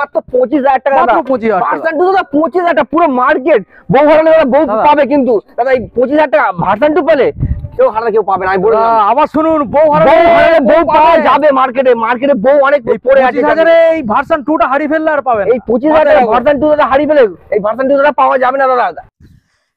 মাত্র 25,000 টাকা, মাত্র 25,000 টাকা। ভার্সন 2 দাদা 25,000 টাকা, পুরো মার্কেট বউ ভাড়া বউ পাবে, কিন্তু দাদা এই 25,000 টাকা ভার্সন 2 পেলে কেউ হারালে কেউ পাবে না। আমি বলে দিলাম আবার শুনুন, বউ বউ পাওয়া যাবে মার্কেটে বউ অনেক পড়ে আছে। 25,000 এই ভার্সন 2টা হারিয়ে ফেললে আর পাবেন এই 25,000 টাকা ভার্সন 2 দাদা হারিয়ে ফেলে, এই ভার্সন 2 দাদা পাওয়া যাবে না দাদা।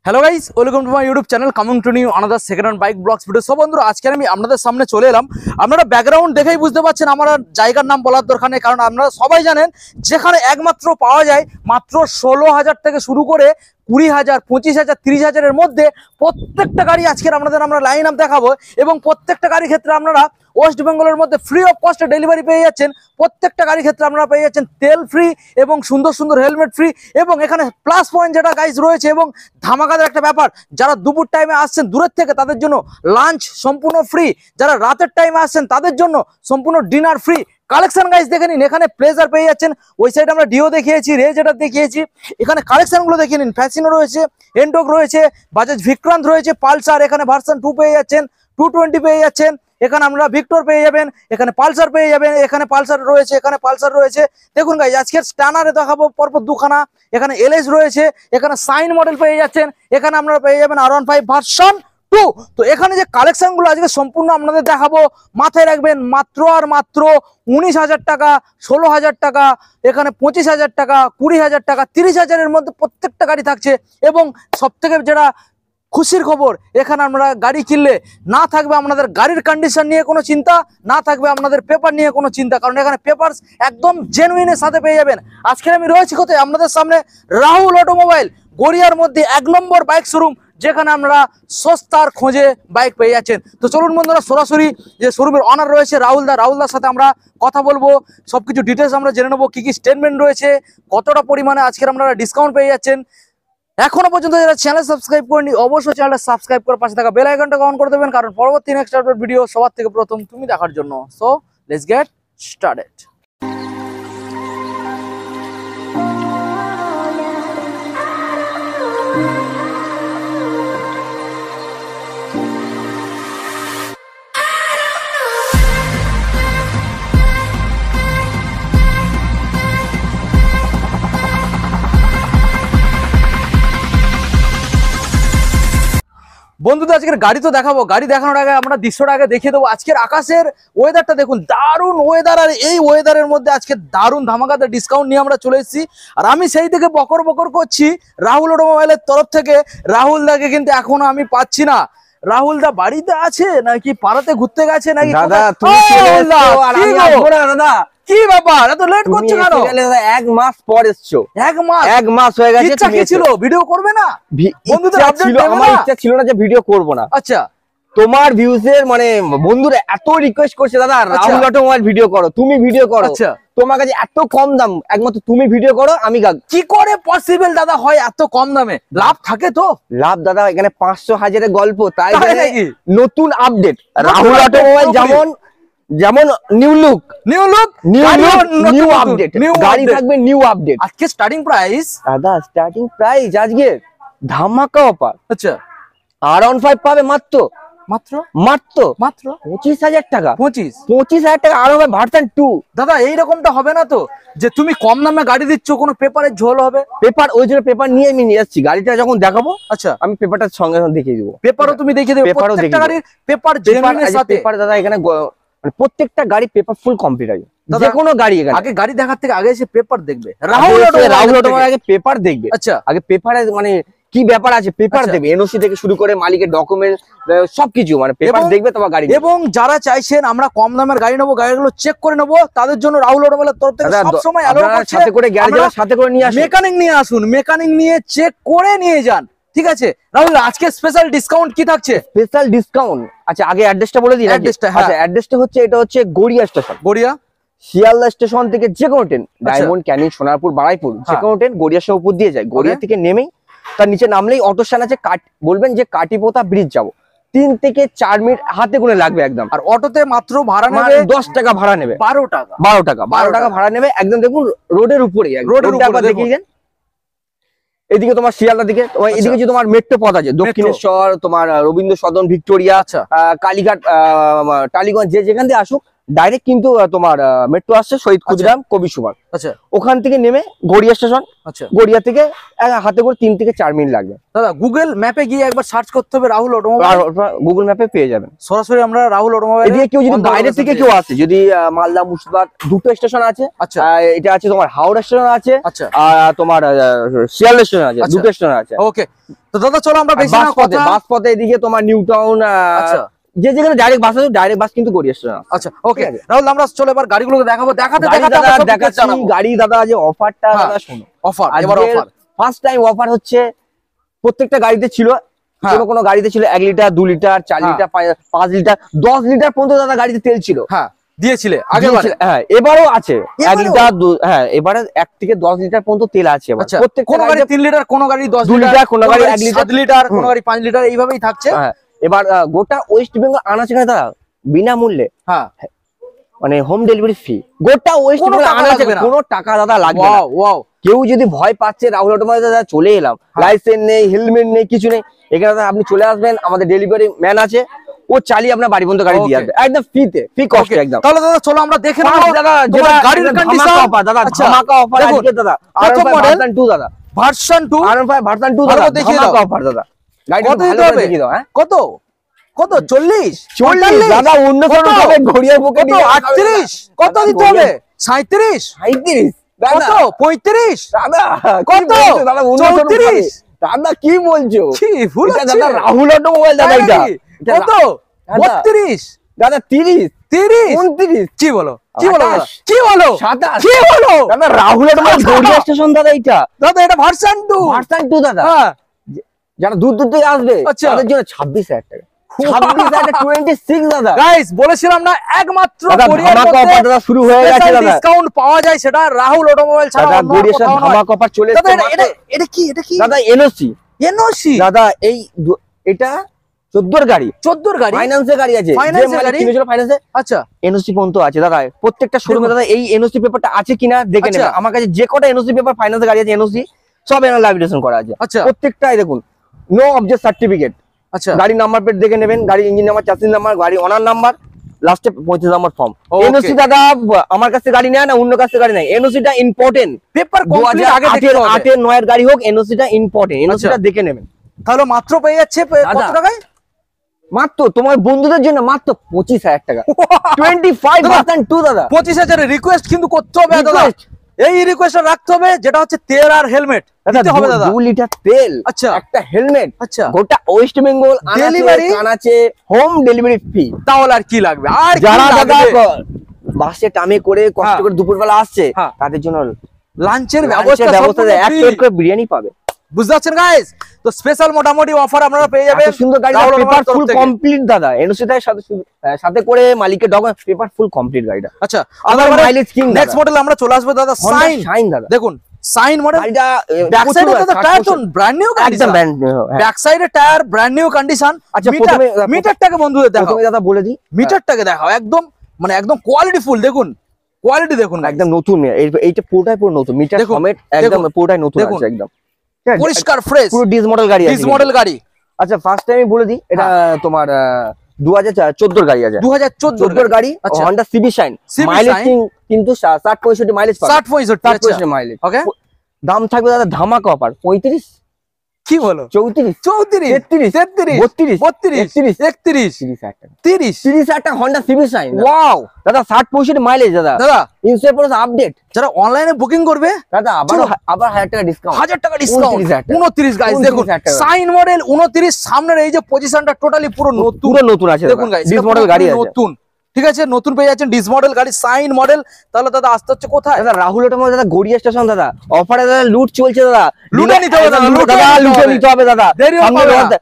Hello guys, welcome to my YouTube channel coming to new another second hand bike blogs video. সব বন্ধুরা, আজকে আমি আপনাদের সামনে চলে এলাম। আপনারা ব্যাকগ্রাউন্ড দেখেই বুঝতে পারছেন, আমার জায়গার নাম বলার দরকার নেই, কারণ আপনারা সবাই জানেন যেখানে একমাত্র পাওয়া যায় মাত্র 16,000 থেকে শুরু করে 20,000, 25,000, 30,000-এর মধ্যে প্রত্যেকটা গাড়ি আজকের আমরা লাইন আপ দেখাবো। এবং প্রত্যেকটা গাড়ির ক্ষেত্রে আপনারা ওয়েস্ট বেঙ্গলের মধ্যে ফ্রি অফ কস্টে ডেলিভারি পেয়ে যাচ্ছেন। প্রত্যেকটা গাড়ির ক্ষেত্রে আপনারা পেয়ে যাচ্ছেন তেল ফ্রি এবং সুন্দর সুন্দর হেলমেট ফ্রি। এবং এখানে প্লাস পয়েন্ট যেটা গাইজ রয়েছে, এবং ধামাকাদার একটা ব্যাপার, যারা দুপুর টাইমে আসছেন দূরের থেকে তাদের জন্য লাঞ্চ সম্পূর্ণ ফ্রি, যারা রাতের টাইমে আসছেন তাদের জন্য সম্পূর্ণ ডিনার ফ্রি। কালেকশন গাইজ দেখে নিন, এখানে প্লেজার পেয়ে যাচ্ছেন, ওই সাইডে আমরা ডিও দেখিয়েছি, রেজ এটা দেখিয়েছি। এখানে কালেকশনগুলো দেখে নিন, ফ্যাসিনো রয়েছে, এন্টক রয়েছে, বাজাজ ভিক্রান্ত রয়েছে, পালসার, এখানে ভার্সন 2 পেয়ে যাচ্ছেন, 220 পেয়ে যাচ্ছেন, এখানে আমরা ভিক্টর পেয়ে যাবেন, এখানে পালসার পেয়ে যাবেন, এখানে পালসার রয়েছে, এখানে পালসার রয়েছে। দেখুন গাইজ, আজকের স্ট্যানারে দেখাবো পরপর দুখানা, এখানে এলএস রয়েছে, এখানে সাইন মডেল পেয়ে যাচ্ছেন, এখানে আপনারা পেয়ে যাবেন R15 ভার্সন 2। তো এখানে যে কালেকশন গুলো আজকে সম্পূর্ণ আপনাদের দেখাবো, মাথায় রাখবেন মাত্র আর মাত্র 19,000 টাকা, 16,000 টাকা, এখানে 25,000 টাকা, 20,000 টাকা, 30,000-এর মধ্যে প্রত্যেকটা গাড়ি থাকছে। এবং সব থেকে যেটা খুশির খবর, এখানে আমরা গাড়ি কিনলে না থাকবে আপনাদের গাড়ির কন্ডিশন নিয়ে কোনো চিন্তা, না থাকবে আপনাদের পেপার নিয়ে কোনো চিন্তা, কারণ এখানে পেপার একদম জেনুইনের সাথে পেয়ে যাবেন। আজকে আমি রয়েছি কোথায় আপনাদের সামনে, রাহুল অটোমোবাইল, গড়িয়ার মধ্যে 1 নম্বর বাইক শোরুম, যেখানে আমরা সস্তার খোঁজে বাইক পেয়ে যাচ্ছেন। তো চলুন বন্ধুরা, সরাসরি যে শোরুমের অনার রয়েছে রাহুলদার সাথে আমরা কথা বলবো, সবকিছু ডিটেলস আমরা জেনে নেবো, কি কি স্টেটমেন্ট রয়েছে, কতটা পরিমাণে আজকের আপনারা ডিসকাউন্ট পেয়ে যাচ্ছেন। এখনো পর্যন্ত যারা চ্যানেল সাবস্ক্রাইব করেনি, অবশ্যই চ্যানেলটা সাবস্ক্রাইব করে পাশে থাকা বেল আইকনটা অন করে দেবেন, কারণ পরবর্তী নেক্সট আপডেট ভিডিও সবার থেকে প্রথম তুমি দেখার জন্য। So let's get started. বন্ধুদের আজকের গাড়ি তো দেখাবো, গাড়ি দেখানোর আগে আমরা দৃশ্যটা আগে দেখিয়ে দেবো। আজকের আকাশের ওয়েদারটা দেখুন, দারুণ ওয়েদার, আর এই ওয়েদারের মধ্যে আজকে দারুণ ধামাকাদার ডিসকাউন্ট নিয়ে আমরা চলে এসেছি। আর আমি সেই থেকে বকর বকর করছি রাহুল অটোমোবাইলের তরফ থেকে। রাহুল দাকে কিন্তু এখনো আমি পাচ্ছি না। রাহুল দা বাড়িতে আছে নাকি পাড়াতে ঘুরতে গেছে নাকি? দাদা তুমি দাদা কি ব্যাপার, এত লেট করছো কেন? 1 মাস পর এসছো। 1 মাস হয়ে গেছে। ইচ্ছা কি ছিল ভিডিও করবে না? বন্ধুদের আপডেট দেবে না? আমার ইচ্ছা ছিল না যে ভিডিও করব না। আচ্ছা, তোমার ভিউজের মানে বন্ধুরা এত রিকোয়েস্ট করছে, দাদা রাহুল অটোমোবাইল ভিডিও করো, তুমি ভিডিও করো। আচ্ছা, তোমার কাছে এত কম দাম, একমাত্র তুমি ভিডিও করো। আমি কি করে পসিবল দাদা হয় এত কম দামে? লাভ থাকে তো? লাভ দাদা, এখানে 500,000-এর গল্প, তাই নাকি? নতুন আপডেট রাহুল অটোমোবাইল, যেমন নিউ লুক, নিউ আপডেট, গাড়ি থাকবে নিউ আপডেট। আজকে স্টার্টিং প্রাইস দাদা, স্টার্টিং প্রাইস আজকে ধামাকা অফার। আচ্ছা, R15 পাবে মাত্র মাত্র মাত্র মাত্র 25,000 টাকা। 25,000 টাকা R15 ভার্সন 2। দাদা এইরকমটা হবে না তো, যে তুমি কম দামে গাড়ি দিচ্ছ, কোনো পেপারের ঝোল হবে? পেপার, ওই জন্য পেপার নিয়ে আমি নিয়ে যাচ্ছি। গাড়িটা যখন দেখাবো, আচ্ছা, আমি পেপারটা সঙ্গে সঙ্গে দেখিয়ে দেবো। পেপারও তুমি দেখিয়ে দেবে? প্রত্যেকটা গাড়ির পেপার জেনুইনের সাথে। পেপার দাদা এখানে মানে প্রত্যেকটা গাড়ি পেপার ফুল কমপ্লিট আছে, যে কোনো গাড়ি। এখানে আগে গাড়ি দেখার থেকে আগে এসে পেপার দেখবে। রাহুল অটোমোবাইল আগে পেপার দেখবে। আচ্ছা, আগে পেপারে মানে কি ব্যাপার আছে পেপার দেবে, এনওসি থেকে শুরু করে মালিকের ডকুমেন্ট সবকিছু, মানে পেপার দেখবে তোমার গাড়ি। এবং যারা চাইছেন আমরা কম দামের গাড়ি নেবো, গাড়িগুলো চেক করে নেবো, তাদের জন্য রাহুল অটোমোবাইলের তরফ থেকে সব সময় সাথে করে গাড়ি সাথে করে নিয়ে আসুন, মেকানিক নিয়ে আসুন, মেকানিক নিয়ে চেক করে নিয়ে যান। ঠিক আছে রাহুল, আজকে স্পেশাল ডিসকাউন্ট কি থাকছে? স্পেশাল ডিসকাউন্ট, আচ্ছা আগে অ্যাড্রেসটা বলে দিই। অ্যাড্রেসটা, আচ্ছা অ্যাড্রেসটা হচ্ছে, এটা হচ্ছে গড়িয়া স্টেশন, গড়িয়া শিয়ালদা স্টেশন থেকে যে কোনো ট্রেন, ডায়মন্ড, ক্যানিং, সোনারপুর, বারাইপুর, যে কোনো ট্রেন গড়িয়া শহর উপর দিয়ে যায়। গড়িয়া থেকে নেমেই তার নিচে নামলেই অটো স্ট্যান্ড আছে, বলবেন যে কাটিপোতা ব্রিজ যাবো, 3 থেকে 4 মিনিট হাতে গুনে লাগবে একদম। আর অটোতে মাত্র ভাড়া নেবে 10 টাকা ভাড়া নেবে, 12 টাকা 12 টাকা ভাড়া নেবে একদম। দেখুন রোডের উপরেই, রোডের উপরে দেখিয়ে দেন। এদিকে তোমার শিয়ালদা দিকে, এদিকে যে তোমার মেট্রো পথ আছে, দক্ষিণেশ্বর, তোমার রবীন্দ্র সদন, ভিক্টোরিয়া, কালীঘাট, টালিগঞ্জ, যেখান দিয়ে আসুক ডাইরেক্ট কিন্তু তোমার মেট্রো আসছে শহীদ ক্ষুদিরাম কবি সুভাষ। আচ্ছা ওখান থেকে নেমে গড়িয়া স্টেশন, আচ্ছা গড়িয়া থেকে হাতে করে 3 থেকে 4 মিনিট লাগবে। দাদা গুগল ম্যাপে গিয়ে একবার সার্চ করতে হবে রাহুল অটোমোবাইল, আর গুগল ম্যাপে পেয়ে যাবেন। সরাসরি আমরা রাহুল অটোমোবাইল। এদিকে কেউ যদি বাইরে থেকে কেউ আসে, যদি মালদা মুর্শিদাবাদ দুটো স্টেশন আছে, আচ্ছা এটা আছে তোমার হাওড়া স্টেশন আছে, আচ্ছা আর তোমার শিয়ালদা স্টেশন আছে, আচ্ছা। দুটো স্টেশন আছে। ওকে তো দাদা চলো আমরা বেশি না কথা। বাস পথে এদিকে তোমার নিউ টাউন, আচ্ছা যে যেখানে ডাইরেক্ট বাস আছে, ডাইরেক্ট বাস কিন্তু গড়িয়া স্টেশন। আচ্ছা ওকে ঠিক আছে। রাহুল আমরা চলো এবার গাড়িগুলোকে দেখাবো, দেখাতে গাড়ি দেখাতে দাদা আমরা সব দেখাচ্ছি, জানাবো। গাড়ি দাদা যে অফারটা হ্যাঁ। দাদা শোনো, অফার এবার অফার ফার্স্ট টাইম অফার হচ্ছে, প্রত্যেকটা গাড়িতে ছিল, হ্যাঁ। কোনো কোনো গাড়িতে ছিল 1 লিটার 2 লিটার 4 হ্যাঁ। লিটার 5 লিটার 10 লিটার পর্যন্ত দাদা গাড়িতে তেল ছিল। হ্যাঁ দিয়েছিলে আগে দিয়েছিল, হ্যাঁ এবারও আছে 1 এবারেও? লিটার হ্যাঁ এবারে 1 থেকে 10 লিটার পর্যন্ত তেল আছে এবার। আচ্ছা প্রত্যেকটা কোন গাড়ি গাড়িতে 3 লিটার, কোন গাড়ি 10 2 লিটার, লিটার, কোন গাড়ি 1 লিটার 7 লিটার, কোন গাড়ি 5 লিটার, এইভাবেই থাকছে। হ্যাঁ এবার গোটা ওয়েস্ট বেঙ্গল আনাচে দাদা বিনামূল্যে, হ্যাঁ মানে হোম ডেলিভারি ফ্রি, গোটা ওয়েস্ট কোনো বেঙ্গল টাকা আনাচে লাগবে না। কোনো টাকা দাদা লাগবে না। ওয়াও ওয়াও কেউ যদি ভয় পাচ্ছে রাহুল অটোমোবাইল দাদা চলে এলাম, হ্যাঁ। লাইসেন্স নেই, হেলমেট নেই, কিছু নেই, এখানে দাদা আপনি চলে আসবেন, আমাদের ডেলিভারি ম্যান আছে, ও চালিয়ে আপনার বাড়ি পর্যন্ত গাড়ি দিয়ে Okay. আসবে একদম ফ্রিতে, ফ্রি কস্টে একদম। তাহলে দাদা চলো আমরা দেখে নেবো First দাদা তোমার যেটা গাড়ির একদম কন্ডিশন। ধামাকা offer দাদা, আচ্ছা, ধামাকা অফার দেখুন, আজকে দাদা, প্রথম R15 model, ভার্সন 2 দাদা, ভার্সন 2 R15 ভার্সন 2 ভালো দাদা, দেখিয়ে দাও। ধামাকা অফার দাদা। গাড়িটা কত ভালো দিতে করে হবে? দেখিয়ে দাও। হ্যাঁ কত কত 40 40 দাদা, অন্য কত? কোনো হবে ঘড়িয়ার বুকে কত 38 কত দিতে হবে? 37 37 কত দাদা, 35 দাদা কত? কি বলছো দাদা, অন্য কোনো 34 হবে। দাদা কি বলছো? কি ভুল এটা হচ্ছে? দাদা রাহুল অটোমোবাইল দাদা, তাই এটা নাকি? এটা কত দাদা, 32 দাদা 30 30 29 কি বলো কি বলো দাদা? 28 কি বলো 27 কি বলো দাদা, রাহুল অটোমোবাইল গড়িয়া স্টেশন দাদা, এটা দাদা এটা ভার্সন 2 ভার্সন 2 দাদা। হ্যাঁ যারা দূর দূর থেকে আসবে আচ্ছা। তাদের জন্য 26,000 টাকা, 26,000 26 দাদা। গাইস বলেছিলাম না একমাত্র দাদা কোরিয়ার ধামাকা অফার দাদা শুরু হয়ে গেছে দাদা, ডিসকাউন্ট পাওয়া যায়, সেটা রাহুল অটোমোবাইল ছাড়া দাদা অন্য গড়িয়া কোথাও নয়। ধামাকা অফার চলে দাদা এসেছে এটা এটা কি এটা কি দাদা, এনওসি এনওসি দাদা, এই এটা 14 গাড়ি, 14 গাড়ি ফাইন্যান্সের গাড়ি আছে, Finance এর গাড়ি? কিনেছিল ফাইন্যান্সে, আচ্ছা এনওসি পর্যন্ত আছে দাদা। প্রত্যেকটা শোরুমে দেখুন। দাদা এই এনওসি পেপারটা আছে কিনা দেখে আচ্ছা। নেবেন। আমার কাছে যে কটা এনওসি পেপার ফাইন্যান্সের গাড়ি আছে, এনওসি সব এনালাইজেশন করা আছে, আচ্ছা প্রত্যেকটাই দেখুন, নো অবজেক্ট সার্টিফিকেট, আচ্ছা গাড়ির নাম্বার প্লেট দেখে নেবেন, গাড়ির ইঞ্জিন নাম্বার, চাসিস নাম্বার, গাড়ি অনার নাম্বার, লাস্টে 35 নম্বর ফর্ম। Okay. এনওসি দাদা আমার কাছে গাড়ি নেয় না, অন্য কাছে গাড়ি নেয়, এনওসিটা ইম্পর্টেন্ট। পেপার কমপ্লিট আগে দেখতে হবে। 2008 9 এর গাড়ি হোক, এনওসিটা ইম্পর্টেন্ট, এনওসিটা আচ্ছা। দেখে নেবেন। তাহলে মাত্র পেয়ে যাচ্ছে কত দাদা। টাকায়? মাত্র তোমার বন্ধুদের জন্য মাত্র 25,000 টাকা, 25 দাদা। ভার্সন 2 দাদা। 25,000 এর রিকোয়েস্ট কিন্তু করতে হবে দাদা, Request। এই রিকোয়েস্টটা রাখতে হবে, যেটা হচ্ছে তেল আর হেলমেট দিতে হবে দাদা। 2 লিটার তেল, আচ্ছা। একটা হেলমেট, আচ্ছা গোটা ওয়েস্ট বেঙ্গল Delivery? আনাচে হোম ডেলিভারি ফ্রি। তাহলে আর কি লাগবে? আর কি যারা দাদা লাগবে? বাসে টামে করে কষ্ট হ্যাঁ। করে দুপুরবেলা আসছে, হ্যাঁ। তাদের জন্য লাঞ্চের ব্যবস্থা ব্যবস্থা এক free। প্লেট করে বিরিয়ানি পাবে। বুঝতে পারছেন গাইস? তো স্পেশাল মোটামুটি অফার আপনারা পেয়ে যাবেন। এত সুন্দর গাড়ি, রাহুল পেপার অটোমোবাইল ফুল তরফ থেকে। কমপ্লিট দাদা, এনওসিটার সাথে সাথে করে মালিকের ডকুমেন্ট পেপার ফুল কমপ্লিট গাড়িটা। আচ্ছা আবার আবার মাইলেজ কিং নেক্সট মডেল আমরা চলে আসবো দাদা। সাইন শাইন দাদা, দেখুন, সাইন মডেল গাড়িটা ব্যাক সাইডে দাদা টায়ার তো ব্র্যান্ড নিউ একদম কন্ডিশন, ব্র্যান্ড নিউ। ব্যাক সাইডে টায়ার ব্র্যান্ড নিউ কন্ডিশন। আচ্ছা, মিটার প্রথমে মিটারটাকে বন্ধুদের দেখাও, প্রথমে দাদা বলে দিই, মিটারটাকে দেখাও, একদম মানে একদম কোয়ালিটি ফুল। দেখুন কোয়ালিটি দেখুন guys। একদম নতুন, এইটা পুরোটাই পুরো নতুন, মিটার দেখুন, ফরম্যাট একদম দেখুন, পুরোটাই নতুন দেখুন। আছে একদম, ঠিক আছে? পরিষ্কার ফ্রেশ পুরো ডিস মডেল গাড়ি আছে ডিস মডেল গাড়ি। আচ্ছা ফার্স্ট টাইম বলে দিই, এটা তোমার 2014 গাড়ি আছে, 2014 14 গাড়ি, আচ্ছা। Honda CB Shine, CB mileage Shine। কিন্তু 60-65 মাইলেজ পাবে, 60-65 মাইলেজ। ওকে দাম থাকবে দাদা ধামাকা অফার 35, কি বলো 34, 34 33, 33 32, 32 31 30,000 টাকা, 30 30,000 টাকা হন্ডা সিবি শাইন ওয়াও দাদা, 60-65 মাইলেজ দাদা, দাদা। ইন্স্যুরেন্স আপডেট যারা অনলাইনে বুকিং করবে দাদা, আবার 1000 টাকা ডিসকাউন্ট, 1000 টাকা ডিসকাউন্ট, 29,000 টাকা। 29 গাইস দেখুন 29,000 টাকা। সাইন মডেল 29, সামনের এই যে পজিশনটা টোটালি পুরো নতুন পুরো নতুন আছে দেখুন গাইস, ডিস মডেল গাড়ি আছে নতুন, ঠিক আছে, নতুন পেয়ে যাচ্ছেন ডিস মডেল গাড়ি, সাইন মডেল। তাহলে দাদা আসতে হচ্ছে কোথায়? দাদা রাহুল অটোমোবাইল দাদা গড়িয়া স্টেশন দাদা, অফারে দাদা লুট চলছে দাদা, লুটে নিতে হবে দাদা, লুটে দাদা, নিতে লুটে হবে। নিতে হবে দাদা, দেরিও সামনে পাবে না। রথ,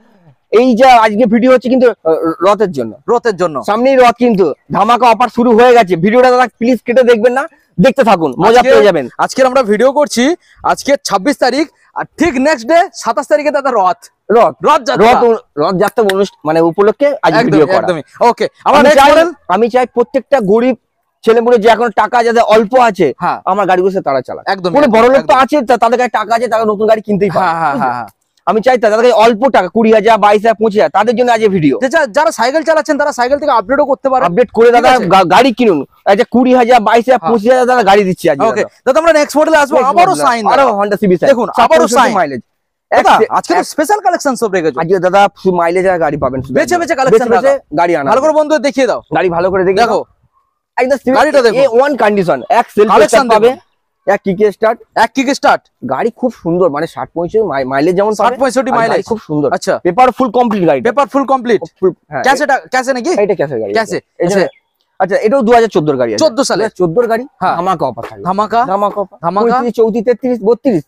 এই যে আজকে ভিডিও হচ্ছে কিন্তু রথের জন্য, রথের জন্য সামনেই রথ, কিন্তু ধামাকা অফার শুরু হয়ে গেছে। ভিডিওটা দাদা প্লিজ কেটে দেখবেন না, দেখতে থাকুন, মজা আজকে- পেয়ে যাবেন। আজকে আমরা ভিডিও করছি, আজকে 26 তারিখ, আর ঠিক নেক্সট ডে 27 তারিখে দাদা রথ রথ রথযাত্রা। রথযাত্রা মানে উপলক্ষে আজ ভিডিও করা। একদমই ওকে। আমার আমি নেক্সট চাই- মডেল আমি চাই প্রত্যেকটা গরিব ছেলেমেয়ে যে এখন টাকা যাদের অল্প আছে, হ্যাঁ আমার গাড়িগুলো তারা চালায়। একদম কোনো বড় লোক তো আছে, তাদের কাছে টাকা আছে, তারা নতুন গাড়ি কিনতেই পারে। হ্যাঁ হ্যাঁ হ্যাঁ হ্যাঁ। আমি চাই তাদেরকে অল্প টাকা 20,000 22,000 25,000 তাদের জন্য আজ এই ভিডিও। যারা সাইকেল চালাচ্ছেন তারা সাইকেল থেকে আপডেটও করতে পারে, আপডেট করে দাদা গাড়ি কিনুন। আচ্ছা 20,000 22,000 25,000 দাদা গাড়ি দিচ্ছি আজ। ওকে দাদা আমরা নেক্সট মডেলে আসবো, আবারও সাইন, আরো Honda CB সাইন দেখুন আবারও সাইন মাইলেজ। দাদা আজকে তো স্পেশাল কালেকশন সব রেখেছো আজকে দাদা মাইলেজ আর গাড়ি পাবেন, বেছে বেছে কালেকশন গাড়ি আনা। ভালো করে বন্ধু দেখিয়ে দাও, গাড়ি ভালো করে দেখো একদম গাড়িটা দেখো, A1 কন্ডিশন, এক সেলফ কালেকশন পাবে, এক কিক স্টার্ট, এক কিক স্টার্ট। গাড়ি খুব সুন্দর, মানে 60-65 মাইলেজ যেমন 60-65 মাইলেজ খুব সুন্দর। আচ্ছা পেপার ফুল কমপ্লিট গাড়ি, পেপার ফুল কমপ্লিট, ক্যাশে নাকি? এটা ক্যাশে গাড়ি। ক্যাশে আচ্ছা এটাও 2014 এর গাড়ি, 14 সালে 14 গাড়ি। হ্যাঁ ধামাকা অফার থাকবে, ধামাকা ধামাকা অফার, ধামাকা 34 33 32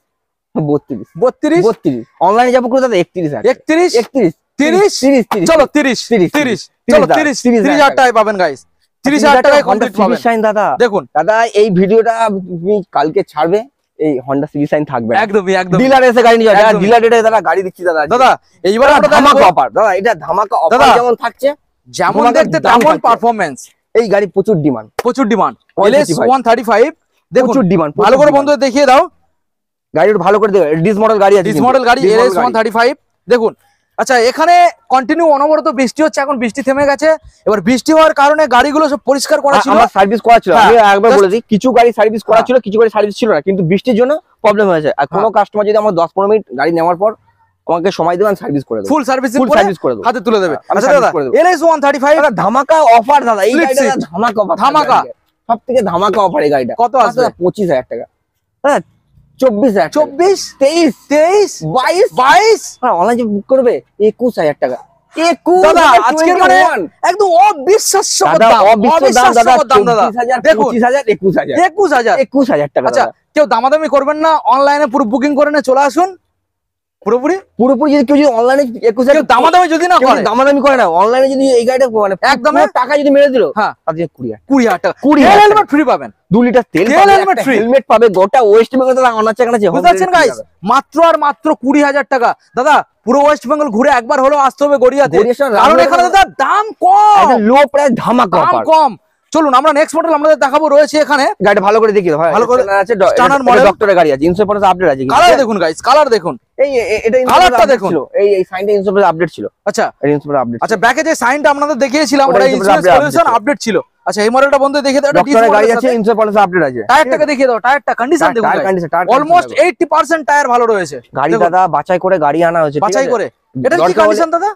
32 32 অনলাইনে যাবো করে দাদা 31,000 31 31 30 30 চলো 30 30 চলো 30,000 টাকায় পাবেন গাইস, 30,000 টাকায় কমপ্লিট পাবেন। সাইন দাদা দেখুন দাদা এই ভিডিওটা তুমি কালকে ছাড়বে, এই Honda CB সাইন থাকবে একদমই একদম ডিলার এসে গাড়ি নিয়ে যাবে, একদমই। ডিলার রেটে দাদা গাড়ি দিচ্ছি দাদা। দাদা এইবার আমরা ধামাকা অফার দাদা, এটা ধামাকা অফার দাদা, যেমন থাকছে যেমন ধামাকা দেখতে দাম তেমন থাকছে। পারফরম্যান্স, এই গাড়ি প্রচুর ডিমান্ড, প্রচুর ডিমান্ড। 135 LS135 দেখুন প্রচুর ডিমান্ড, ভালো করে বন্ধু দেখিয়ে দাও, গাড়িটা ভালো করে দেবে। ডিস মডেল গাড়ি আছে, ডিস মডেল গাড়ি LS135 দেখুন। আচ্ছা এখানে কন্টিনিউ অনবরত বৃষ্টি হচ্ছে, এখন বৃষ্টি থেমে গেছে, এবার বৃষ্টি হওয়ার কারণে গাড়িগুলো সব পরিষ্কার করা ছিল, আমার সার্ভিস করা ছিল, হ্যাঁ, আমি একবার just- বলেছি কিছু গাড়ি সার্ভিস করা হ্যাঁ। ছিল, কিছু গাড়ি সার্ভিস ছিল না, কিন্তু বৃষ্টির জন্য প্রবলেম হয়েছে। আর কোনো কাস্টমার যদি আমার 10-15 মিনিট গাড়ি নেওয়ার পর আমাকে সময় দেবেন, সার্ভিস করে দেবো, ফুল সার্ভিসিং ফুল করে সার্ভিস করে দেবো, হাতে তুলে দেবে। আমি আচ্ছা service দাদা করে দেবো। LS135 দাদা ধামাকা অফার দাদা, এই Split গাড়িটা seat। দাদা ধামাকা অফার, ধামাকা। সব থেকে ধামাকা অফার এই গাড়িটা। কত আসবে? 25,000 টাকা, হ্যাঁ 24,000 24 23 23 22 22 অনলাইনে বুক করবে 21,000 টাকা। 21 দাদা আজকের মানে 21 একদম অবিশ্বাস্য দাদা দাম, অবিশ্বাস্য দাম দাদা, দাম দাদা 24,000 দেখুন 25,000 21,000 21,000। 21,000 টাকা। আচ্ছা কেউ দামাদামি করবেন না, অনলাইনে পুরো বুকিং করে নিয়ে চলে আসুন পুরোপুরি। পুরোপুরি যদি কেউ যদি অনলাইনে 21,000 কেউ দামাদামি যদি না করে, দামাদামি করে না, অনলাইনে যদি এই গাড়িটা মানে একদম পুরো টাকা যদি মেরে দিল, হ্যাঁ তাহলে 20,000 20,000 টাকা 20,000 হেলমেট ফ্রি পাবেন, 2 লিটার তেল তেল পাবে, helmet free। হেলমেট পাবে, গোটা ওয়েস্ট বেঙ্গল দাদা অনাচে কানাচে বুঝতে পারছেন গাইস, মাত্র আর মাত্র 20,000 টাকা। দাদা পুরো ওয়েস্ট বেঙ্গল ঘুরে একবার হলেও আসতে হবে গড়িয়াতে, কারণ এখানে দাদা দাম কম, লো প্রাইস ধামাকা দাম অফার। কম। চলুন আমরা নেক্সট মডেল আপনাদের দেখাবো, রয়েছে এখানে গাড়িটা ভালো করে দেখিয়ে দাও, ভালো করে আছে Stunner model। ডক্টরের গাড়ি আছে, ইন্স্যুরেন্স আপডেট আছে, কালার দেখুন গাইস, কালার দেখুন, এই এটা কালারটা দেখুন, এই সাইনটা ইন্স্যুরেন্স আপডেট ছিল। আচ্ছা ইন্স্যুরেন্স আপডেট আচ্ছা ব্যাকে যে সাইনটা আপনাদের দেখিয়েছিলাম ওটা ওটা insurance ইন্স্যুরেন্স update সলিউশন ছিল। আপডেট ছিল। আচ্ছা এই মডেলটা বন্ধু দেখিয়ে দাও, এটা ডক্টরের গাড়ি আছে, ইন্স্যুরেন্স আপডেট আছে। টায়ারটাকে দেখিয়ে দাও, টায়ারটা কন্ডিশন দেখুন tyre condition, tyre almost 80% tyre ভালো রয়েছে, গাড়ি দেখুন, দাদা বাছাই করে গাড়ি আনা হয়েছে, ঠিক বাছাই আছে? করে। এটা কি দরকার হলে- কন্ডিশন দাদা?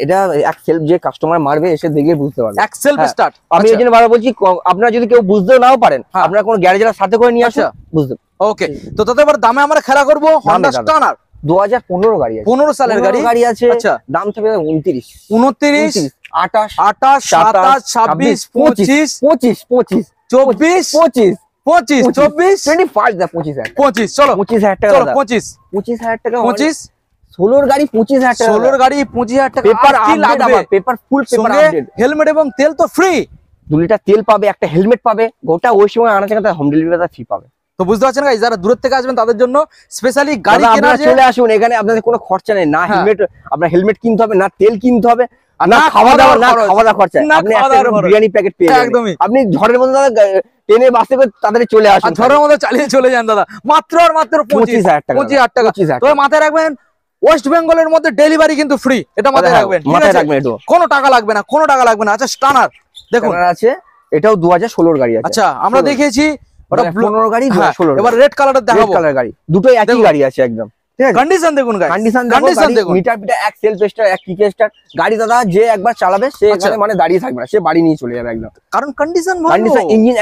এটা এক সেলফ যে কাস্টমার মারবে এসে দেখে বুঝতে পারবে। এক সেলফ হ্যাঁ। স্টার্ট। আমি এই জন্য বারবার বলছি, আপনারা যদি কেউ বুঝতেও নাও পারেন, হ্যাঁ। আপনারা কোনো গ্যারেজের সাথে করে নিয়ে আসুন, আচ্ছা। বুঝতে। ওকে তো তাতে এবার দামে আমরা খেলা করব। Honda দাদা। Stunner 2015 গাড়ি আছে, 15 সালের গাড়ি। গাড়ি আছে, আচ্ছা দাম থাকবে 29 29 28 28 27 26 25 25 25 24 25 25 24 25 দা 25,000 25 চলো 25,000 টাকা চলো দাদা। 25 25,000 টাকা 25 16 গাড়ি 25,000 টাকা 16 গাড়ি 25,000 টাকা। পেপার আর কি আপডেট, লাগবে? পেপার ফুল পেপার সঙ্গে আপডেট, হেলমেট এবং তেল তো ফ্রি। 2 লিটার তেল পাবে, একটা হেলমেট পাবে, গোটা ওই সময় আনা থেকে হোম ডেলিভারি ফ্রি পাবে। তো বুঝতে পারছেন গাইস, যারা দূর থেকে আসবেন তাদের জন্য স্পেশালি গাড়ি দাদা, কেনার আপনারা যে চলে আসুন, এখানে আপনাদের কোনো খরচা নেই, না হ্যাঁ। হেলমেট, আপনার হেলমেট কিনতে হবে, না তেল কিনতে হবে, আর না না খাওয়া দাওয়া, না খরচ। খাওয়া দাওয়া খরচা, না আপনি খাওয়া একটা দাওয়ার খরচ। বিরিয়ানি প্যাকেট পেয়ে যাবেন। একদমই। আপনি ঝড়ের মধ্যে দাদা ট্রেনে বাসে করে তাড়াতাড়ি চলে আর আসুন, ঝড়ের মধ্যে চালিয়ে চলে যান দাদা, মাত্র আর মাত্র 25,000 টাকা 25,000 টাকা। 25,000 তবে মাথায় রাখবেন ওয়েস্ট বেঙ্গলের মধ্যে ডেলিভারি কিন্তু ফ্রি, এটা মাথায় হ্যাঁ, রাখবেন, ঠিক মাথায় আছে? রাখবেন একটু। কোনো টাকা লাগবে না, কোনো টাকা লাগবে না। আচ্ছা Stunner দেখুন, আপনার আছে, এটাও 2016 গাড়ি আছে। আচ্ছা আমরা 16 দেখিয়েছি ওটা 15 গাড়ি, হ্যাঁ, 2016 এবার রেড কালারের রেড দেখাবো। কালার গাড়ি, দুটোই একই দেখুন। গাড়ি আছে একদম, ঠিক আছে? কন্ডিশন দেখুন গাইস, কন্ডিশন কন্ডিশন দেখুন। মিটার পিটা এক সেলফ স্টার্ট, এক কিক স্টার্ট গাড়ি দাদা, যে একবার চালাবে সে আচ্ছা। এখানে মানে দাঁড়িয়ে থাকবে না, সে বাড়ি নিয়ে চলে যাবে একদম। কারণ কন্ডিশন ভালো। কন্ডিশন ইঞ্জিন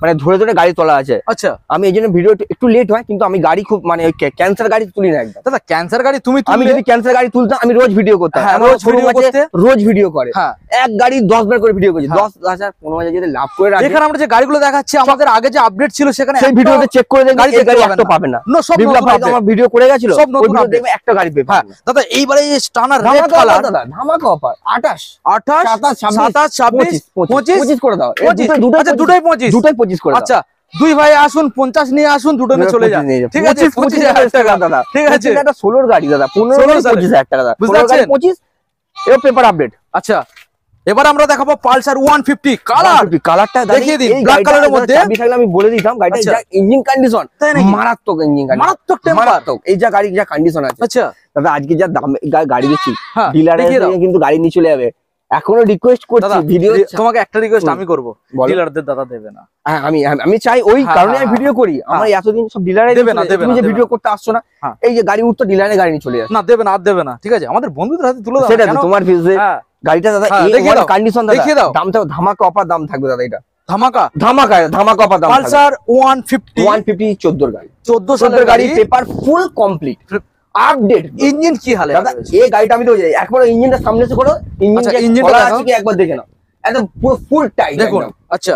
মানে ধরে ধরে গাড়ি তোলা আছে। আচ্ছা আমি এই জন্য ভিডিও একটু লেট হয়, কিন্তু আমি গাড়ি খুব মানে ক্যান্সার গাড়ি তুলি না একদম। দাদা ক্যান্সার গাড়ি তুমি আমি তুললে, যদি ক্যান্সার গাড়ি তুলতাম আমি রোজ ভিডিও করতাম, হ্যাঁ, আমার রোজ showroom video আছে, করতে। রোজ ভিডিও করে, হ্যাঁ এক গাড়ি 10 বার করে ভিডিও করছে, হ্যাঁ। 10,000 15,000 যদি লাভ করে রাখে, এখানে আমরা যে গাড়িগুলো দেখাচ্ছি আমাদের আগে যে আপডেট ছিল সেখানে সেই একটা ভিডিওতে চেক করে দেখবেন গাড়ি এই দেখতে গাড়ি পাবেন একটা না। পাবে না। No, সব বিপ্লব নতুন ভাই update। আমার ভিডিও করে গেছিল, সব ওই নতুন ভিডিও update। দেখবে একটা গাড়ি পেয়ে হ্যাঁ দাদা এইবারে এই Stunner রেড ধামাকা কালার দাদা, ধামাকা অফার 28 28 27 26 25 25 করে দাও, 25 আচ্ছা দুটোই 25 দুটোই 25 করে দাও। আচ্ছা দুই ভাই আসুন 50 নিয়ে আসুন, দুটো নিয়ে চলে যান, ঠিক আছে? 25,000 টাকা দাদা, ঠিক আছে? এটা 16 গাড়ি দাদা, 15 16 সালে। 25,000 টাকা দাদা, বুঝতে 16 গাড়ি পারছেন? 25, এও পেপার আপডেট। আচ্ছা এবার আমরা দেখাবো পালসার 150 কালার। কালারটা দেখিয়ে দিন, ব্ল্যাক কালারের মধ্যে। আমি বলে দিতাম গাড়িটা আচ্ছা। যা ইঞ্জিন কন্ডিশন তাই নাকি? মারাত্মক ইঞ্জিন কন্ডিশন, মারাত্মক টেম্পার। মারাত্মক। এই যা গাড়ি যা কন্ডিশন আছে আচ্ছা দাদা, আজকে যা দাম গাড়ি দিচ্ছি হ্যাঁ, ডিলারে দেখিয়ে দাও। কিন্তু গাড়ি নিয়ে চলে যাবে। এখনো রিকোয়েস্ট করছি দাদা ভিডিও, তোমাকে একটা রিকোয়েস্ট আমি করব, বলো। ডিলারদের দাদা দেবে না। আমি চাই ওই হ্যাঁ, কারণে হ্যাঁ, আমি ভিডিও করি। আমার এতদিন সব ডিলারে দেবে না, দেবে তুমি না, যে দেবে ভিডিও না। করতে আসছো না, হ্যাঁ। এই যে গাড়ি উঠতো ডিলারে গাড়ি নিয়ে চলে যাচ্ছে। না দেবে না, আর দেবে না, ঠিক আছে? আমাদের বন্ধুদের হাতে তুলে দাও না, সেটা তো কেন? তোমার ভিউজে হ্যাঁ, গাড়িটা দাদা হ্যাঁ, দেখিয়ে দাও, কন্ডিশন দেখিয়ে দাও। দামটা ধামাকা অফার দাম থাকবে দাদা, এটা ধামাকা ধামাকা অফার দাম পালসার 150 150 14 গাড়ি 14 14 সালের গাড়ি, গাড়ি, paper full complete update. Engine কি হালে দাদা রয়েছে? এই গাড়িটা আমি তো একবার ইঞ্জিনটা সামনে এসে করো, ইঞ্জিন আচ্ছা, যে ইঞ্জিনটা খোলা দেখাও। আছে কি একবার দেখে নাও, একদম পুরো ফুল টাইট দেখুন। আচ্ছা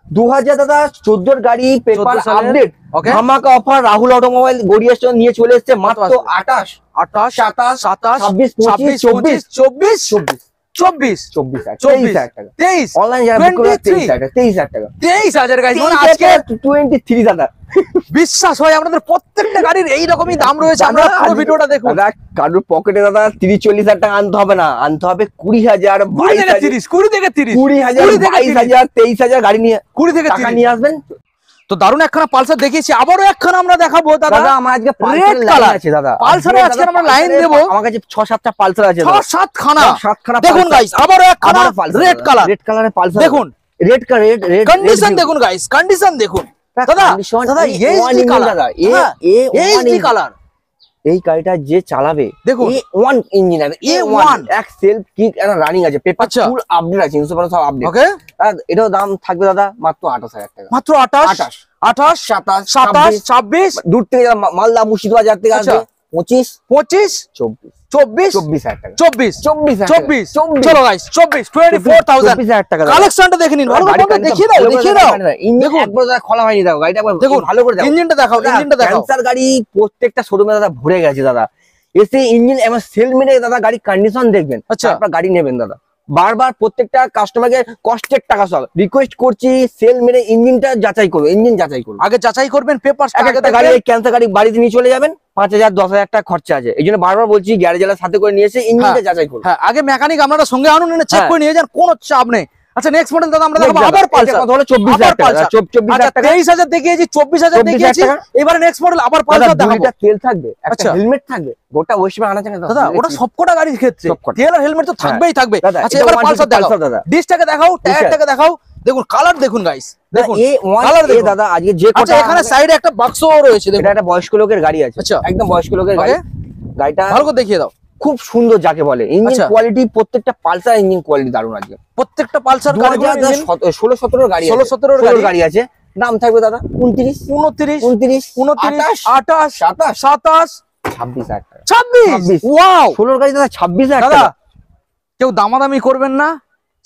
2000 দাদা 14 গাড়ি, পেপার 14 সালের, আপডেট, ওকে। ধামাকা offer. Rahul automobile Garia station নিয়ে চলে এসেছে মাত্র আছে? 28 28 27 27 26 25 24 24 24 23,000 টাকা 23 অনলাইন যারা বুক করবে 23,000 23,000 টাকা 23,000 গাইস, মানে আজকে 23 দাদা। বিশ্বাস হয় আপনাদের প্রত্যেকটা গাড়ির এই রকমই দাম রয়েছে। আমরা পুরো ভিডিওটা দেখুন। দাদা কারোর পকেটে দাদা 30-40,000 টাকা আনতে হবে না, আনতে হবে 20,000 20 থেকে 22,000 30 20 থেকে 30 20,000 22,000 23,000 গাড়ি নিয়ে 20 থেকে টাকা 30। নিয়ে আসবেন। তো দারুণ একখানা পালসার দেখিয়েছি, আবারও একখানা আমরা দেখাবো দাদা। দাদা আমার আজকে red পালসারের লাইন color। আছে দাদা, পালসারে আজকে আমরা লাইন দেবো। আমার কাছে 6-7টা পালসার আছে দাদা, 6-7 খানা 7খানা দেখুন গাইস, আবারও একখানা রেড কালার। রেড কালারের পালসার দেখুন রেড কালার রেড কন্ডিশন দেখুন গাইস, কন্ডিশন দেখুন দাদা। দাদা এইচডি কালার, এইচডি কালার। এই গাড়িটা যে চালাবে দেখুন। A1 ইঞ্জিন আছে, A1 এক সেলফ কিক একটা রানিং আছে, পেপার আচ্ছা। ফুল আপডেট আছে, ইন্স্যুরেন্স সব আপডেট। ওকে, এটাও দাম থাকবে দাদা মাত্র 28,000 টাকা। মাত্র 28 27 27 26 দূর থেকে যারা মালদা মুর্শিদাবাদ থেকে আচ্ছা। আসবে 25 25 24 24 24,000 টাকা 24 24 24 চলো গাইস 24 24,000 24,000 টাকা দাদা। কালেকশনটা দেখে নিন, ভালো করে দেখিয়ে দাও, দেখিয়ে দাও। ইঞ্জিন দেখুন। একবার দাদা খোলা হয়নি দাও, গাড়িটা একবার দেখুন ভালো করে দাও। ইঞ্জিনটা দেখাও, ইঞ্জিনটা দেখাও। ক্যান্সার গাড়ি প্রত্যেকটা শোরুমে দাদা ভরে গেছে দাদা, এসে ইঞ্জিন এবং সেল মেরে দাদা গাড়ি কন্ডিশন দেখবেন, আচ্ছা। তারপর গাড়ি নেবেন দাদা। বারবার প্রত্যেকটা কাস্টমারকে কষ্টের টাকা সব রিকোয়েস্ট করছি, সেল মেরে ইঞ্জিনটা যাচাই করুন, ইঞ্জিন যাচাই করুন। আগে যাচাই করবেন, পেপারস এক একটা গাড়ি ক্যান্সার গাড়ি বাড়িতে নিয়ে চলে যাবেন, 5,000 10,000 টাকা খরচা আছে। এই জন্য বারবার বলছি গ্যারেজের সাথে করে নিয়ে এসে ইঞ্জিনটা যাচাই করুন। হ্যাঁ, আগে মেকানিক আপনারা সঙ্গে আনুন, এনে চেক হ্যাঁ। করে নিয়ে যান, কোনো চাপ নেই। আচ্ছা নেক্সট মডেল দাদা আমরা দেখাবো আবার পালসার। কত হলো 24,000 টাকা, 24,000 টাকা 23,000 দেখিয়েছি, 24,000 দেখিয়েছি, টাকা। এবারে নেক্সট মডেল আবার পালসার দেখাবো। দুইটা তেল থাকবে, একটা আচ্ছা। হেলমেট থাকবে, গোটা ওয়েস্ট বেঙ্গল আনা জানেন দাদা ওটা সবকটা গাড়ির ক্ষেত্রে সবকটা। তেল আর হেলমেট তো থাকবেই থাকবে। দাদা, আচ্ছা এটা এবার 150 পালসার দেখাও, পালসার দাদা। ডিসটাকে দেখাও, টায়ারটাকে দেখাও, দেখুন কালার দেখুন গাইস, দেখুন A1 কালার দেখুন দাদা আজকে যে আচ্ছা কটা এখানে সাইডে একটা বাক্সও রয়েছে, দেখুন এটা একটা বয়স্ক লোকের গাড়ি আছে, আচ্ছা। একদম বয়স্ক লোকের গাড়ি। ওকে। গাড়িটা ভালো করে দেখিয়ে দাও। খুব সুন্দর যাকে বলে, ইঞ্জিন আচ্ছা। কোয়ালিটি প্রত্যেকটা পালসার ইঞ্জিন কোয়ালিটি দারুণ আছে। প্রত্যেকটা পালসার 2016-17 গাড়ি 16-17 গাড়ি গাড়ি আছে, দাম থাকবে দাদা 29 29 29 29 28 28 27 27 26,000 টাকা। 26 ওয়াও 16 গাড়ি দাদা 26,000 দাদা টাকা। কেউ দামাদামি করবেন না,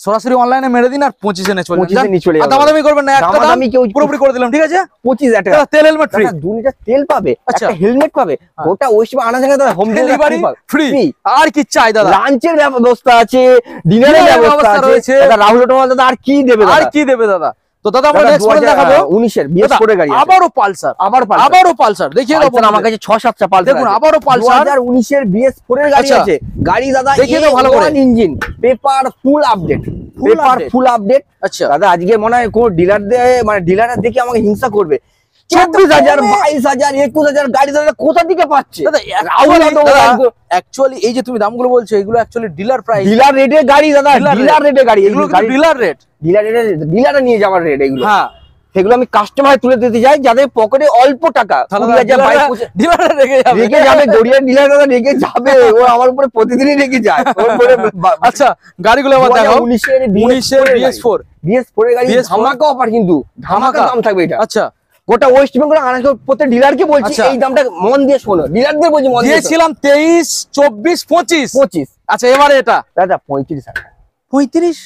সরাসরি অনলাইনে মেরে দিন আর 25 এ চলে 25 এ নিয়ে চলে যান। আর যাবে। দামাদামি করবেন না, একটা দাম দামাদামি কেউ পুরোপুরি করে দিলাম, ঠিক আছে? 25,000 টাকা। দাদা তেল হেলমেট ফ্রি, দাদা 2 লিটার তেল পাবে, আচ্ছা। একটা হেলমেট পাবে, গোটা ওয়েস্ট বেঙ্গল আনা জায়গা দাদা হোম ডেলিভারি ডেলিভারি ফ্রি, আর কি চাই দাদা? লাঞ্চের ব্যবস্থা আছে, ডিনারের ডিনারের ব্যবস্থা ব্যবস্থা আছে রয়েছে। দাদা। রাহুল অটোমোবাইল দাদা আর কি দেবে আর দাদা? কি দেবে দাদা? তো দাদা আমরা দাদা নেক্সট মডেল দেখাবো 2019 এর বিএস করে গাড়ি আছে। আবারও পালসার, আবার পালসার। আবারও পালসার দেখিয়ে দাও পালসার আমার কাছে 6-7টা পালসার দেখুন, আছে। আবারও পালসার 2019 এর বিএস 4 এর গাড়ি আচ্ছা। আছে। গাড়ি দাদা দেখিয়ে দাও ভালো করে। A1 engine, paper full update, paper update। Full update. আচ্ছা দাদা আজকে মনে হয় কোন ডিলার মানে ডিলাররা দেখে আমাকে হিংসা করবে। 24,000 22,000 21,000 গাড়ি দাদা কোথা থেকে পাচ্ছে? দাদা রাহুল অটোমোবাইল অ্যাকচুয়ালি এই যে তুমি দামগুলো বলছো এগুলো অ্যাকচুয়ালি ডিলার প্রাইস, ডিলার রেটে গাড়ি দাদা, Dealer ডিলার রেটে গাড়ি, এগুলো এগুলো কিন্তু ডিলার রেট। ডিলার রেটে ডিলারে নিয়ে যাওয়ার রেট এগুলো। হ্যাঁ সেগুলো আমি কাস্টমারে তুলে দিতে যাই যাদের পকেটে অল্প টাকা, 20,000 22,000 ডিলারে রেখে যাবে। রেখে যাবে, গড়িয়ার ডিলার দাদা রেখে যাবে, ও আমার উপরে প্রতিদিনই রেখে যায়। ওর উপরে আচ্ছা গাড়িগুলো আবার দেখাও। 2019 এর 19 এর BS4 BS4 এর গাড়ি BS4 ধামাকা অফার, কিন্তু ধামাকা দাম থাকবে এটা। আচ্ছা গোটা ওয়েস্ট বেঙ্গল আনাকে প্রত্যেক ডিলারকে বলছি আচ্ছা। এই দামটা মন দিয়ে শোনো, ডিলারদের বলছি মন দিয়ে শোনো। দিয়েছিলাম 23 24 25 25 আচ্ছা এবারে এটা দাদা 35,000 টাকা। 35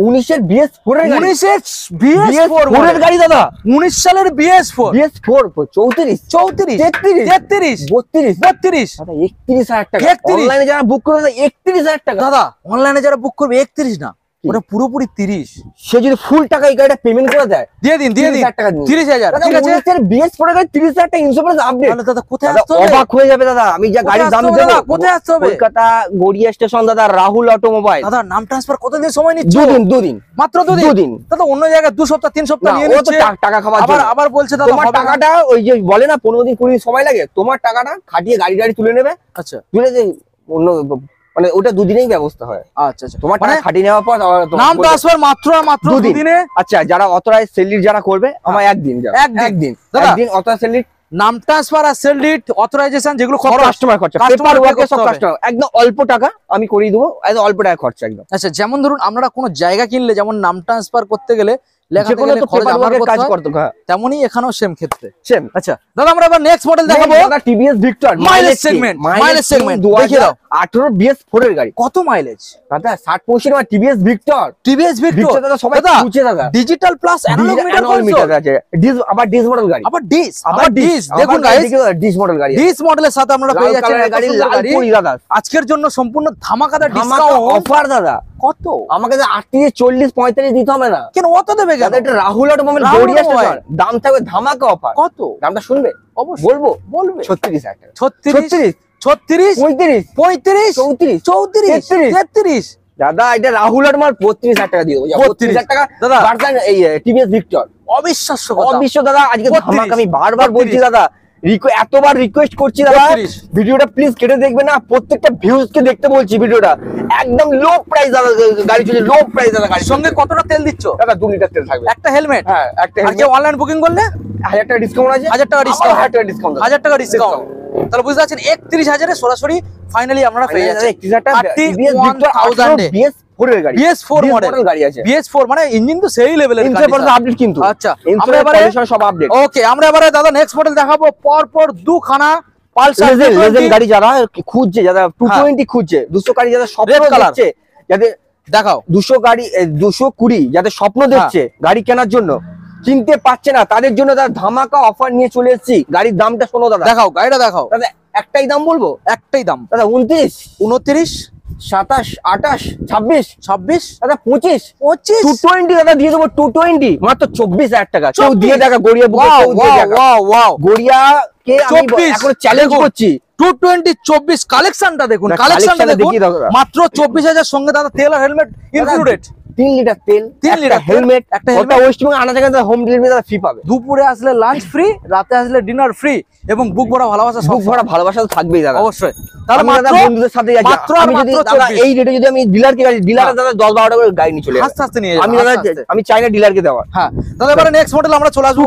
19 এর BS4 এর গাড়ি, 19 এর BS4 BS4 এর গাড়ি দাদা, 19 সালের BS4 BS4 34 34 33 33 32 32 দাদা 31,000 টাকা। 31 অনলাইনে যারা বুক করে দাদা 31,000 টাকা। দাদা অনলাইনে যারা বুক করবে 31 না ওটা পুরোপুরি 30। সে যদি ফুল টাকা এই গাড়িটা পেমেন্ট করে দেয়, দিয়ে দিন 30,000, ঠিক আছে। বিএস পরে গাড়ি 30,000 টাকা ইন্স্যুরেন্স আপডেট। তাহলে দাদা কোথায় দাদা আসতে হবে? অবাক হয়ে যাবে দাদা, আমি যা গাড়ির দাম দেবো। কোথায় আসতে হবে? কলকাতা গড়িয়া স্টেশন দাদা, রাহুল অটোমোবাইল। দাদা নাম ট্রান্সফার কতদিন সময় নিচ্ছে? দুদিন মাত্র দুদিন। দাদা অন্য জায়গায় 2 সপ্তাহ 3 সপ্তাহ নিয়ে নিচ্ছে টাকা খাবার। আবার বলছে দাদা তোমার টাকাটা ওই যে বলে না 15 দিন 20 দিন সময় লাগে, তোমার টাকাটা খাটিয়ে গাড়ি তুলে নেবে। আচ্ছা, তুলে যে অন্য মানে ওটা দুদিনেই ব্যবস্থা হয়। আচ্ছা তোমার টাকা খাটিয়ে নেওয়ার পর নাম ট্রান্সফার মাত্র দুদিনে। আচ্ছা, যারা অথরাইজ সেলির যারা করবে, আমার একদিন অথরাইজ সেলির নাম ট্রান্সফার আর সেল ডিড অথরাইজেশন যেগুলো কাস্টমার খরচা, পেপার ওয়ার্কে সব কাস্টমার, একদম অল্প টাকা আমি করিয়ে দেবো, একদম অল্প টাকা খরচা একদম। আচ্ছা, যেমন ধরুন আমরা কোনো জায়গা কিনলে যেমন নাম ট্রান্সফার করতে গেলে তেমনি এখানেও সেম ক্ষেত্রে সেম। আচ্ছা দাদা, আমরা এবার নেক্সট মডেল দেখাবো, টিভিএস ভিক্টর মাইলেজ সেগমেন্ট। দেখে দাও 18 BS4 এর গাড়ি। কত মাইলেজ দাদা? 60-65 আমার টিভিএস ভিক্টর দাদা, সবাই খুঁজে দাদা। ডিজিটাল প্লাস অ্যানালগ মিটার আছে, আবার ডিস মডেল গাড়ি, আবার ডিস। দেখুন গাইস, ডিস মডেল গাড়ি, ডিস মডেলের সাথে আমরা পেয়ে যাচ্ছি গাড়ি লাল পরি দাদা। আজকের জন্য সম্পূর্ন ধামাকাদার ডিসকাউন্ট অফার দাদা। কত? আমাকে 38-40-45 দিতে হবে না। কেন অত দেবে কেন? এটা রাহুল অটোমোবাইল গড়িয়া স্টেশন, দাম থাকবে ধামাকা অফার। কত? দামটা শুনবে? অবশ্যই বলবে 36,000 টাকা। 36 35 35 34 33 দাদা, এটা রাহুল অটোমোবাইল 32,000 টাকা দিয়ে দেবো। 32,000 টাকা দাদা। ভার্সন এই টিভিএস ভিক্টর, অবিশ্বাস্য দাদা। আজকে ধামাকা, আমি বারবার বলছি দাদা, এতবার রিকোয়েস্ট করছি দাদা, ভিডিওটা প্লিজ কেটে দেখবে না, প্রত্যেকটা ভিউজ কে দেখতে বলছি ভিডিওটা। একদম লো প্রাইস দাদা, গাড়ি চলছে লো প্রাইস দাদা। গাড়ির সঙ্গে কতটা তেল দিচ্ছ? দাদা 2 লিটার তেল থাকবে, একটা হেলমেট। হ্যাঁ, একটা আজকে অনলাইন বুকিং করলে 1000 টাকা ডিসকাউন্ট আছে। 1000 টাকা ডিসকাউন্ট, 1000 টাকা ডিসকাউন্ট, 1000 টাকা ডিসকাউন্ট। তাহলে বুঝতে পারছেন 31,000 এ সরাসরি ফাইনালি আমরা পেয়ে যাচ্ছি 31,000 টাকা টিভিএস ভিক্টর 800 এর গাড়ি, BS4 মডেল গাড়ি আছে। BS4 মানে ইঞ্জিন তো সেই লেভেলের গাড়ি, ইঞ্জিন আপডেট কিন্তু। আচ্ছা, আমরা এবারে সব আপডেট। ওকে, আমরা এবারে দাদা নেক্সট মডেল দেখাবো। পর দুখানা পালসার লেজেন্ড গাড়ি যারা খুঁজছে, যারা 220 খুঁজছে, 200 গাড়ি যারা স্বপ্ন দেখছে, যাদের দেখাও 200 গাড়ি 220 যাদের স্বপ্ন দেখছে গাড়ি কেনার জন্য, কিনতে পারছে না, তাদের জন্য দাদা ধামাকা অফার নিয়ে চলে এসেছি। গাড়ির দামটা শোনো দাদা, দেখাও গাড়িটা দেখাও দাদা। একটাই দাম বলবো, একটাই দাম দাদা। 29 29 27 28 26 দাদা 25 220 দাদা দিয়ে দেবো। 220 মাত্র 24,000 টাকা। কেউ দিয়ে টাকা গড়িয়া বুকে, গড়িয়া কে আমি এখন চ্যালেঞ্জ করছি। 220 24 কালেকশনটা দেখুন, কালেকশনটা দেখুন মাত্র 24,000 সঙ্গে দাদা তেল আর হেলমেট ইনক্লুডেড। 3 লিটার তেল, 3 লিটার হেলমেট, একটা ওয়েস্টবেঙ্গল আনা জায়গায় হোম ডেলিভারি দাদা ফ্রি পাবে। দুপুরে আসলে লাঞ্চ ফ্রি, রাতে আসলে ডিনার ফ্রি, এবং বুক ভরা ভালোবাসা, বুক ভরা ভালোবাসা তো থাকবেই দাদা, অবশ্যই। তাহলে দাদা বন্ধুদের সাথে যাচ্ছি। আমি যদি দাদা এই রেটে যদি আমি ডিলারকে দাদা 10-12 করে গাড়ি নিয়ে চলে যাই, আস্তে আস্তে নিয়ে আমি দাদা আমি চাই না ডিলারকে দেওয়া। হ্যাঁ দাদা, এবারে নেক্সট মডেল আমরা চলে আসবো।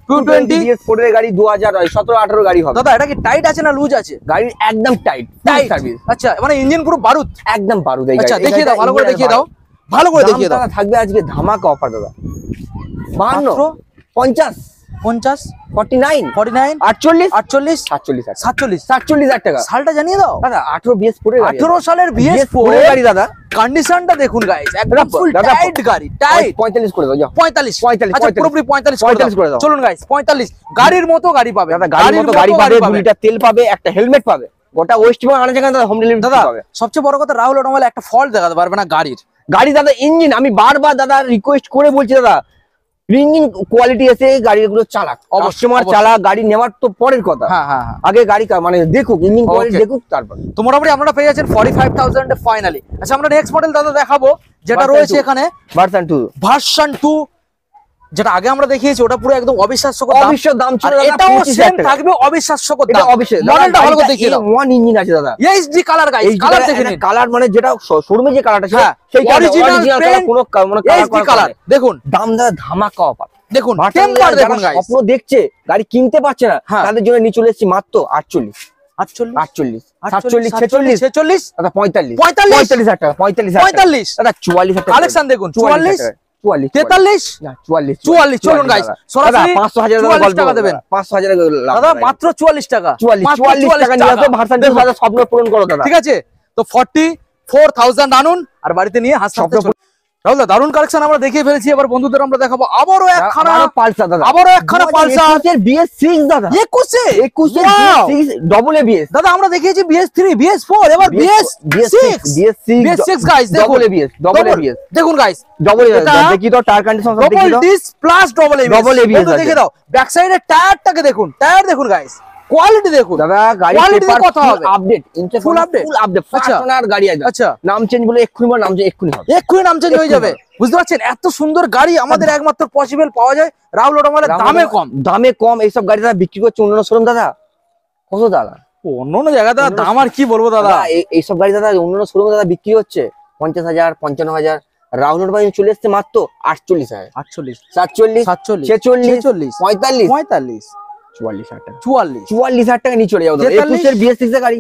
220 BS4 এর গাড়ি 2017-18 গাড়ি হবে। দাদা এটা কি টাইট আছে না লুজ আছে? গাড়ি একদম টাইট সার্ভিস। আচ্ছা, মানে ইঞ্জিন পুরো বারুদ, একদম বারুদ। আচ্ছা দেখিয়ে দাও, ভালো করে দেখিয়ে দাও, ভালো করে দেখিয়ে দাও। থাকবে আজকে ধামাকা অফার দাদা। 52 50 50 49 49 48 48 47,000 টাকা। সালটা জানিয়ে দাও দাদা। 18 BS4 এর গাড়ি, 18 সালের BS4 এর গাড়ি দাদা। কন্ডিশনটা দেখুন গাইস, একদম ফুল টাইট গাড়ি, টাইট। 45 করে দাও, যাও 45। আচ্ছা পুরোপুরি 45 করে দাও। চলুন গাইস, 45 গাড়ির মতো গাড়ি পাবে দাদা। গাড়ির মতো গাড়ি পাবে, 2 লিটার তেল পাবে, একটা হেলমেট পাবে, গোটা ওয়েস্টবেঙ্গল আনা জায়গায় দাদা হোম ডেলিভারি দাদা পাবে। সবচেয়ে বড় কথা, রাহুল অটোমোবাইল একটা ফল্ট দেখাতে পারবে না গাড়ি দাদা। ইঞ্জিন আমি বারবার দাদা রিকোয়েস্ট করে বলছি দাদা, ইঞ্জিন কোয়ালিটি এসে গাড়িগুলো চালাক, কাস্টমার চালাক, গাড়ি নেওয়ার তো পরের কথা। আগে গাড়ি মানে দেখুক, ইঞ্জিন কোয়ালিটি দেখুক, তারপর তো মোটামুটি আপনারা পেয়ে যাচ্ছেন 45,000 এ ফাইনালি। আচ্ছা, আমরা নেক্সট মডেল দাদা দেখাবো, যেটা রয়েছে এখানে ভার্সন 2, যেটা আগে আমরা দেখিয়েছি, ওটা পুরো একদম অবিশ্বাস্য দাম ছিল। এটাও সেম থাকবে অবিশ্বাস্য দাম। মডেলটা ভালো করে দেখিয়ে দাও। ওয়ান ইঞ্জিন আছে দাদা, এইচডি কালার গাইস, কালার দেখে নিন। কালার মানে যেটা শোরুমে যে কালারটা ছিল সেই অরিজিনাল কোনো এইচডি কালার। দেখুন দাম দাদা ধামাকা অফার। দেখুন টেম্পার দেখুন গাইস, স্বপ্ন দেখছে গাড়ি কিনতে পারছে না, তাদের জন্য নিয়ে চলে এসেছি মাত্র 48 48 48 47 46 46 দাদা 45 45,000 টাকা 45 দাদা 44,000 টাকা। কালেকশন দেখুন, 44 44 43 44 চলুন গাইস, সরাসরি 500,000 টাকা দেবেন। 500,000 দাদা মাত্র 44 টাকা, 44 টাকা নিয়ে আসো, ভার্সন 2 দাদা স্বপ্ন পূরণ করো দাদা। ঠিক আছে, তো 44,000 আনুন আর বাড়িতে নিয়ে হাসতে রাহুল দা দারুণ কালেকশন আমরা দেখিয়ে ফেলেছি, এবার বন্ধুদের আমরা দেখাবো আবারও একখানা পালসার দাদা, আবারও একখানা পালসার BS6 দাদা, 21 BS6 ডবল ABS দাদা। আমরা দেখিয়েছি BS3 BS4 এবার BS6 গাইস, ডবল ABS দেখুন গাইস, ডবল দেখি তো টায়ার কন্ডিশন সব দেখি ডবল তো, ডিস প্লাস ডবল ABS আছে। দেখে দাও। ব্যাক সাইডের টায়ারটাকে দেখুন, টায়ার দেখুন গাইস, কোয়ালিটি দেখুন দাদা, গাড়ি Quality পেপার কথা হবে। Update, Full update? Full update, আচ্ছা। ফার্স্ট গাড়ি আছে। আচ্ছা, নাম চেঞ্জ বলে এক্ষুনি বল, নাম চেঞ্জ এক্ষুনি হবে, এক্ষুনি নাম চেঞ্জ হয়ে যাবে, বুঝতে পারছেন? এত সুন্দর গাড়ি আমাদের একমাত্র পসিবল পাওয়া যায় রাহুল অটোমোবাইলের দামে কম। এইসব গাড়ি দাদা বিক্রি করছে অন্যান্য শোরুম দাদা কত দাদা, অন্য জায়গায় দাম আর কি বলবো দাদা। এইসব গাড়ি দাদা অন্যান্য শোরুম দাদা বিক্রি হচ্ছে 50,000 55,000, রাহুল অটোমোবাইল চলে এসছে মাত্র 48,000, 48 47 47 46 46 45 45 44,000 টাকা, 44 44,000 টাকা নিয়ে চলে যাও দাদা। 43 21 এর BS6 এর গাড়ি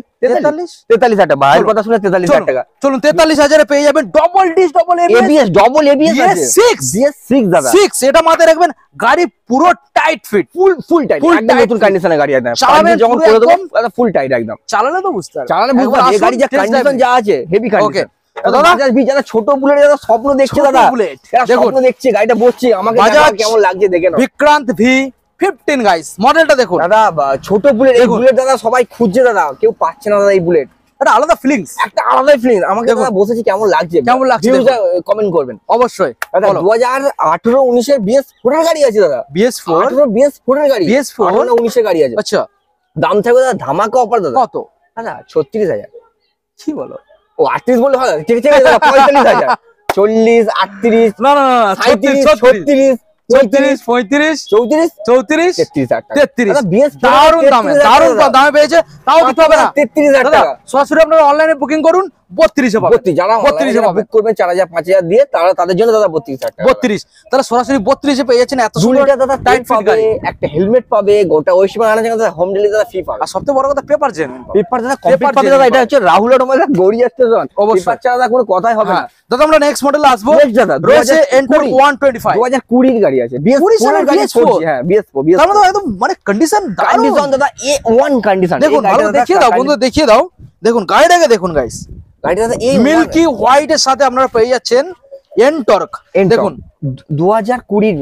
43,000 টাকা, ভাইয়ের কথা শুনে 43,000 টাকা। চলুন 43,000 এ পেয়ে যাবেন double disc double ABS double ABS আছে, BS6 দাদা, 6 এটা মাথায় রাখবেন, গাড়ি পুরো টাইট ফিট, ফুল টাইট, Full একদম tight নতুন কন্ডিশনের গাড়ি একদম, চালাবেন যখন পুরো করে দেবো একদম ফুল টাইট একদম, চালালে তো বুঝতে পারবেন, চালালে বুঝতে একবার পারবে এই আসুন, গাড়ি যা test কন্ডিশন drive যা আছে হেভি ওকে কন্ডিশন। দাদা বাজাজ বি যারা ছোট বুলেট যারা স্বপ্ন দেখছে ছোট দাদা, বুলেট যারা দেখুন, স্বপ্ন দেখছে গাড়িটা বসছে আমাকে বাজাজ দেখাও কেমন লাগছে দেখে নাও বিক্রান্ত V15 গাইস, মডেলটা দেখুন, দাদা। ছোট বুলেট, এই দেখুন। বুলেট দাদা সবাই খুঁজছে দাদা, কেউ পাচ্ছে না দাদা এই বুলেট, এটা আলাদা ফিলিংস, একটা আলাদাই ফিলিং। আমাকে দেখুন। দাদা বসেছি কেমন লাগছে, কেমন লাগছে কমেন্ট করবেন অবশ্যই। দাদা। বলো 2018 19 এর BS4 এর গাড়ি আছে দাদা, BS4 18 BS4 এর গাড়ি, BS4 18 19 এর গাড়ি আছে, আচ্ছা দাম থাকবে দাদা ধামাকা অফার দাদা, কত দাদা 36,000। কি বলো? ও 38 বলে হয়, ঠিক আছে দাদা 45,000, 40 38 না না না 37 36 34 35 34 34 33,000 টাকা 33 দাদা, BS4 দারুণ দামে, দারুণ দামে পেয়েছে, তাও দিতে হবে না 33,000 দাদা। টাকা। সরাসরি আপনারা অনলাইনে বুকিং করুন, 32 এ পাবেন, 32 যারা 32 এ পাবেন, বুক করবেন 4,000 5,000 দিয়ে, তারা তাদের জন্য দাদা 32,000 টাকা। 32 তাহলে সরাসরি 32 এ পেয়ে যাচ্ছেন এত সুন্দর দুইটা দাদা টাইট টাইট ফিট পাবে, গাড়ি। একটা হেলমেট পাবে, গোটা ওই সময় আনা জায়গা হোম ডেলিভারি দাদা ফ্রি পাবে। আর সবথেকে বড় কথা পেপার জেনুইন পেপার দাদা Paper কমপ্লিট পাবে দাদা, genuine এটা হচ্ছে রাহুল অটোমোবাইল গড়িয়া স্টেশন, অবশ্যই। পেপার ছাড়া দাদা কোনো কথাই হবে না। দাদা আমরা নেক্সট মডেলে আসবো, Next দাদা, রয়েছে 2020 এন্টর 125 2020 এর গাড়ি আছে, BS4 সালের এর গাড়ি BS4 4G, হ্যাঁ BS4 তার মধ্যে একদম মানে কন্ডিশন কন্ডিশন দাদা A1 কন্ডিশন। দেখুন, ভালো দেখিয়ে দাও বন্ধু, দেখিয়ে দাও, দেখুন গাড়িটাকে দেখুন গাইস, গাড়িটা দাদা A1 মিল্কি হোয়াইট এর সাথে আপনারা পেয়ে যাচ্ছেন এনটর্ক, দেখুন 2020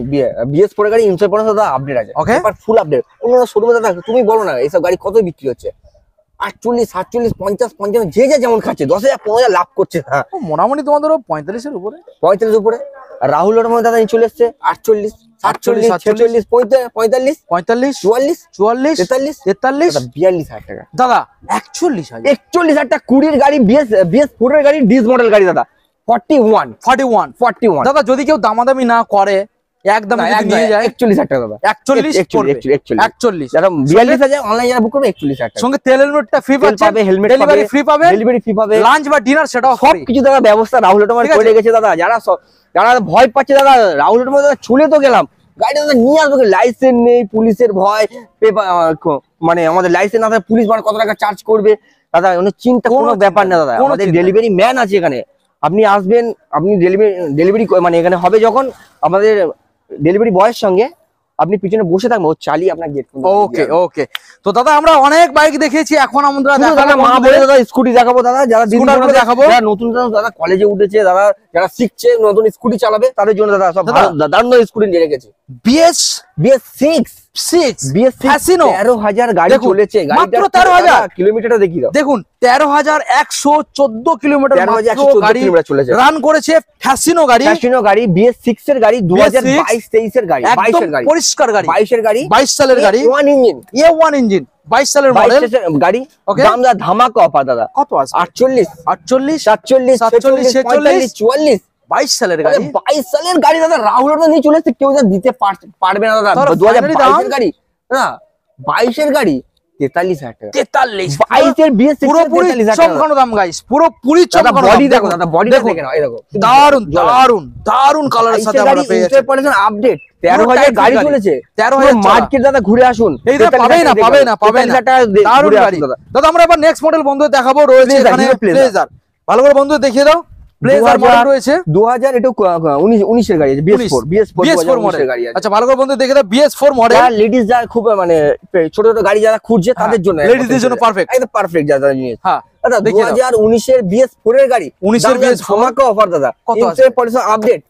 BS4 এর গাড়ি ইন্স্যুরেন্স দাদা আপডেট আছে, Okay. Paper full update. অন্য শোরুমে দাদা তুমি বলো না এইসব গাড়ি কত বিক্রি হচ্ছে, 48 47 50 55, যে যে যেমন খাচ্ছে 10,000 15,000 লাভ করছে। হ্যাঁ ও মোটামুটি তোমাদেরও 45 এর উপরে 45 উপরে। আর রাহুল অটোমোবাইল দাদা চলে এসছে 48 47 46 45 45 44 44 43 43 দাদা 42,000 টাকা। দাদা 41,000 41,000 টাকা 20 এর গাড়ি, BS4 এর গাড়ি, ডিস মডেল গাড়ি দাদা 41 41 দাদা। যদি কেউ দামাদামি না করে একদম যদি নিয়ে যায় 41,000 টাকা দাদা, 41 পড়বে, 41 যারা 42,000 অনলাইন যারা বুক করবে 41,000 টাকা সঙ্গে তেল হেলমেটটা ফ্রি তেল পাবে, হেলমেট পাবে, ডেলিভারি ফ্রি পাবে, ডেলিভারি ফ্রি পাবে, লাঞ্চ বা ডিনার সেটাও সব ফ্রি। কিছু দাদা ব্যবস্থা রাহুল অটোমোবাইল ঠিক আছে। করে রেখেছে দাদা। যারা ভয় পাচ্ছে দাদা, রাহুল অটোমোবাইল দাদা চলে তো গেলাম, গাড়িটা দাদা নিয়ে আসবে, লাইসেন্স নেই, পুলিশের ভয়, পেপার মানে আমাদের লাইসেন্স না থাকলে পুলিশ কত টাকা চার্জ করবে দাদা, চিন্তা কোনো ব্যাপার না দাদা। কোনো আমাদের চিন্তা ডেলিভারি ম্যান আছে এখানে, আপনি আসবেন, আপনি ডেলিভারি মানে এখানে হবে যখন আমাদের ডেলিভারি বয়ের সঙ্গে আপনি পিছনে বসে থাকবেন, ও চালিয়ে আপনার গেট। ওকে ওকে, তো দাদা আমরা অনেক বাইক দেখিয়েছি, এখন আমরা দাদা মা বলে দাদা স্কুটি দেখাবো দাদা, যারা দিদি Scooter গুলো বোনেরা দেখাবো। যারা নতুন দাদা কলেজে উঠেছে, দাদা যারা শিখছে নতুন স্কুটি চালাবে, তাদের জন্য দাদা সব দাদা। দারুণ স্কুটি নিয়ে রেখেছি। BS6 Casino 13,000 গাড়ি দেখুন, চলেছে, মাত্র 13,000 কিলোমিটারটা দেখি দাও, দেখুন 13,114 কিলোমিটার 13,114 গাড়ি কিলোমিটার চলেছে। রান করেছে, ফ্যাসিনো গাড়ি, ক্যাসিনো গাড়ি, BS6 এর গাড়ি, 2022-23 এর গাড়ি, 22 একদম এর গাড়ি, পরিষ্কার গাড়ি, 22 এর গাড়ি, 22 সালের গাড়ি, ওয়ান ইঞ্জিন, A1 ইঞ্জিন, 22 সালের মডেল, 22 গাড়ি, Okay. দাম দাদা ধামাকা অফার দাদা, কত আছে? 48 48 47 47, 45 44 22 সালের গাড়ি, 22 সালের গাড়ি দাদা, রাহুল তো নিয়ে চলে এসছে, কেউ যা দিতে পারবে না দাদা। ধরো 2022 finally এর গাড়ি না, 22 এর গাড়ি 43,000 টাকা, 43 22 এর BS6 পুরোপুরি 43,000 টাকা চমকানো দাম গাইস, পুরোপুরি দাদা। চমকানো বডি দাম। দেখো দাদা, বডি দেখুন, দেখে নাও, এই দেখো দারুন দারুন দারুন কালারের সাথে আমরা পেয়ে যাচ্ছি। আপডেট 13,000 গাড়ি গাড়ি। চলেছে, 13,000 মার্কেট দাদা ঘুরে আসুন, এই দাদা পাবে না 43,000 টাকা দারুন ঘুরে গাড়ি আসুন দাদা। দাদা। আমরা এবার নেক্সট মডেল বন্ধু দেখাবো, রয়েছে Blazer, এখানে Hero Blazer। ব্লেজার, ভালো করে বন্ধু দেখিয়ে দাও, ব্লেজার মডেল রয়েছে 2000 এটা 19 এর গাড়ি আছে, BS4 BS4 মডেল গাড়ি আছে। আচ্ছা, ভালো করে বন্ধু দেখে দাও, BS4 মডেল, যারা লেডিস যারা খুব মানে ছোট ছোট গাড়ি যারা খুঁজছে তাদের জন্য, লেডিসদের জন্য পারফেক্ট, একদম পারফেক্ট যারা জিনিস। হ্যাঁ দাদা দেখিয়ে দাও। 2019 এর BS4 এর গাড়ি, 19 এর BS4 ধামাকা অফার দাদা, কত আছে? ইন্স্যুরেন্স পলিসি আপডেট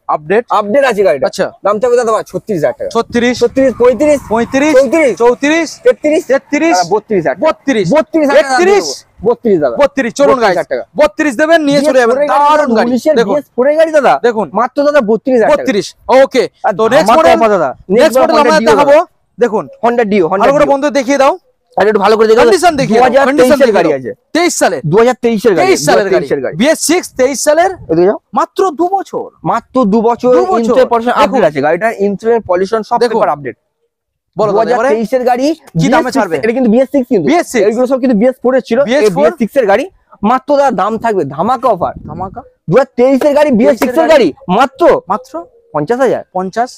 আপডেট আছে গাড়িটা। আচ্ছা, দাম থাকবে দাদা 36,000 টাকা। 36 36, 35, 35 34, 34 33, 33 32,000 32 32 31 দাদা। 32 চলুন গাইস, 32,000 টাকা। 32 দেবেন, নিয়ে চলে যাবেন। দারুণ গাড়ি 19 এর দেখুন, BS4 এর গাড়ি দাদা, দেখুন মাত্র দাদা 32,000 টাকা। 32। ওকে, আর তো নেক্সট ধামাকা মডেল, offer দাদা। নেক্সট মডেল আমরা দেখাবো। দেখুন Honda Dio, ভালো করে বন্ধু দেখিয়ে দাও, আর একটু ভালো করে দেখো, কন্ডিশন দেখিয়ে দাও, 2023 কন্ডিশন এর গাড়ি আছে, 23 সালের 2023 এর গাড়ি, 23 সালের গাড়ি, 2023 এর গাড়ি। BS6 23 সালের, এদিকে যাও। মাত্র 2 বছর। মাত্র 2 বছর 2 বছর। ইন্স্যুরেন্স পলিউশন দেখুন। আপডেট আছে গাড়িটার, ইন্স্যুরেন্স পলিউশন সব দেখুন। Paper update. বলো দাদা এবারে 2023 এর গাড়ি, কি দামে BS6 ছাড়বে? এটা কিন্তু BS6 কিন্তু, BS6 এইগুলো সব কিন্তু BS4 এর ছিল, এই BS4 BS6 এর গাড়ি মাত্র দাদা দাম থাকবে ধামাকা অফার। ধামাকা 2023 এর গাড়ি, BS6 এর গাড়ি মাত্র মাত্র 50,000, 50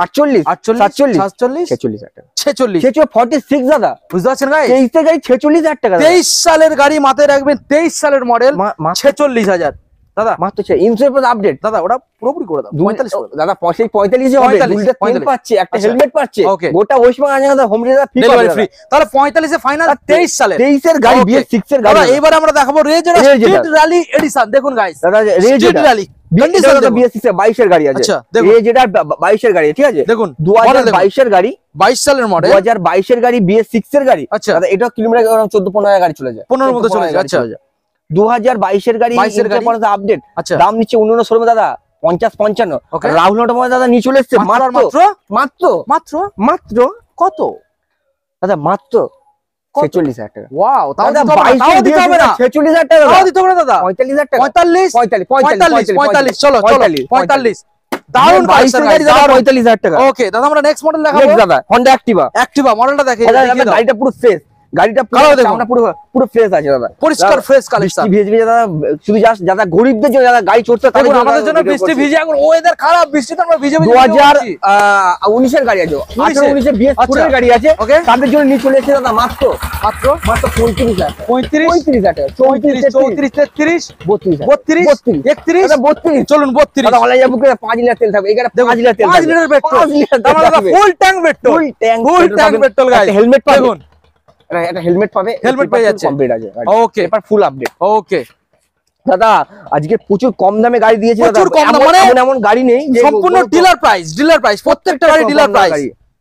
48, 48 47, 47 46,000 টাকা। 46। 46 দাদা, বুঝতে পারছেন গাইস, 23 এর গাড়ি 46,000 টাকা দাদা। 23 সালের গাড়ি মাথায় রাখবেন, 23 সালের মডেল, মাত্র 46,000 দাদা। মাত্র ইন্স্যুরেন্স আপডেট দাদা ওটা পুরোপুরি করে দাও, 45 করে দাও। দাদা 45 এ হবে, 45, 2 লিটার তেল 45 পাচ্ছে, একটা আচ্ছা। হেলমেট পাচ্ছে, Okay. গোটা ওয়েস্টবেঙ্গল আনে দাদা, home delivery free delivery free, তাহলে 45 এ ফাইনাল 23 সালের 23 এর গাড়ি, Okay. BS6 এর দাদা গাড়ি এইবার আমরা দেখাবো রেজের Raider। Street rally edition. দেখুন গাইস, দাদা স্ট্রিট র্যালি কন্ডিশন দাদা দেখুন। BS6 এর 22 এর গাড়ি আছে, আচ্ছা, দেখুন। এই যেটা 22 এর গাড়ি, ঠিক আছে, দেখুন 2022 এর গাড়ি, 22 সালের মডেল, 2022 এর গাড়ি, BS6 এর গাড়ি। আচ্ছা। দাদা এটা কিলোমিটার 14-15 হাজার গাড়ি চলে যায়, 15 মতো চলে যায়। আচ্ছা 2022 এর গাড়ি, 22 এর গাড়ি। আপডেট, আচ্ছা দাম নিচ্ছে 19 শোরুমে দাদা 50-55, Okay. রাহুল অটোমোবাইল দাদা নিয়ে চলে এসেছে মাত্র মাত্র মাত্র মাত্র মাত্র কত? দাদা মাত্র কত? 46,000 টাকা। ওয়াও, তাও দাদা দিতে হবে না, 22 তাও এর দিতে হবে না, 46,000 টাকা, তাও দিতে হবে না দাদা। 45,000 টাকা, 45 45 চলো চলো 45 দারুণ 22 এর গাড়ি দাদা 45,000 টাকা। ওকে দাদা, আমরা নেক্সট মডেল দেখাবো। Next দাদা Honda Activa, অ্যাক্টিভা মডেলটা দেখে দাদা দেখিয়ে দাও। গাড়িটা পুরো ফ্রেশ, গাড়িটা কালার দেখুন। চামড়া পুরো পুরো ফ্রেশ আছে দাদা, পরিষ্কার ফ্রেশ কালেকশন। বৃষ্টি ভিজে ভিজে দাদা, শুধু জাস্ট যারা গরিবদের জন্য, যারা গাড়ি চড়ছে তাদের দেখুন জন্য আমাদের জন্য ভিডিও বৃষ্টি করছি। ভিজে, এখন ওয়েদার খারাপ, বৃষ্টিতে আমরা ভিজে ভিজে 2019 এর গাড়ি আছে, 18-19 এর BS4 আচ্ছা। এর গাড়ি আছে, Okay. তাদের জন্য নিয়ে চলে এসেছে দাদা মাত্র মাত্র মাত্র 35,000 টাকা, 35 35,000 টাকা, 34 34 33 32,000 32 31 দাদা 32 চলুন 32 দাদা অনলাইন যাবো 5 লিটার তেল থাকবে, এখানে 5 লিটার তেল 5 লিটার পেট্রোল, 5 লিটার তেল দাদা থাকবে, full tank petrol, full tank full tank petrol guys. Helmet পাবে, দেখুন একটা হেলমেট পাবে, Helmet পেয়ে যাচ্ছে। কমপ্লিট আছে, ওকে এবার ফুল আপডেট। ওকে দাদা আজকে প্রচুর কম দামে গাড়ি দিয়েছে দাদা, প্রচুর কম দাম, এমন- মানে এমন এমন গাড়ি নেই যে সম্পূর্ণ ডিলার প্রাইস, প্রত্যেকটা গাড়ি ডিলার প্রাইস।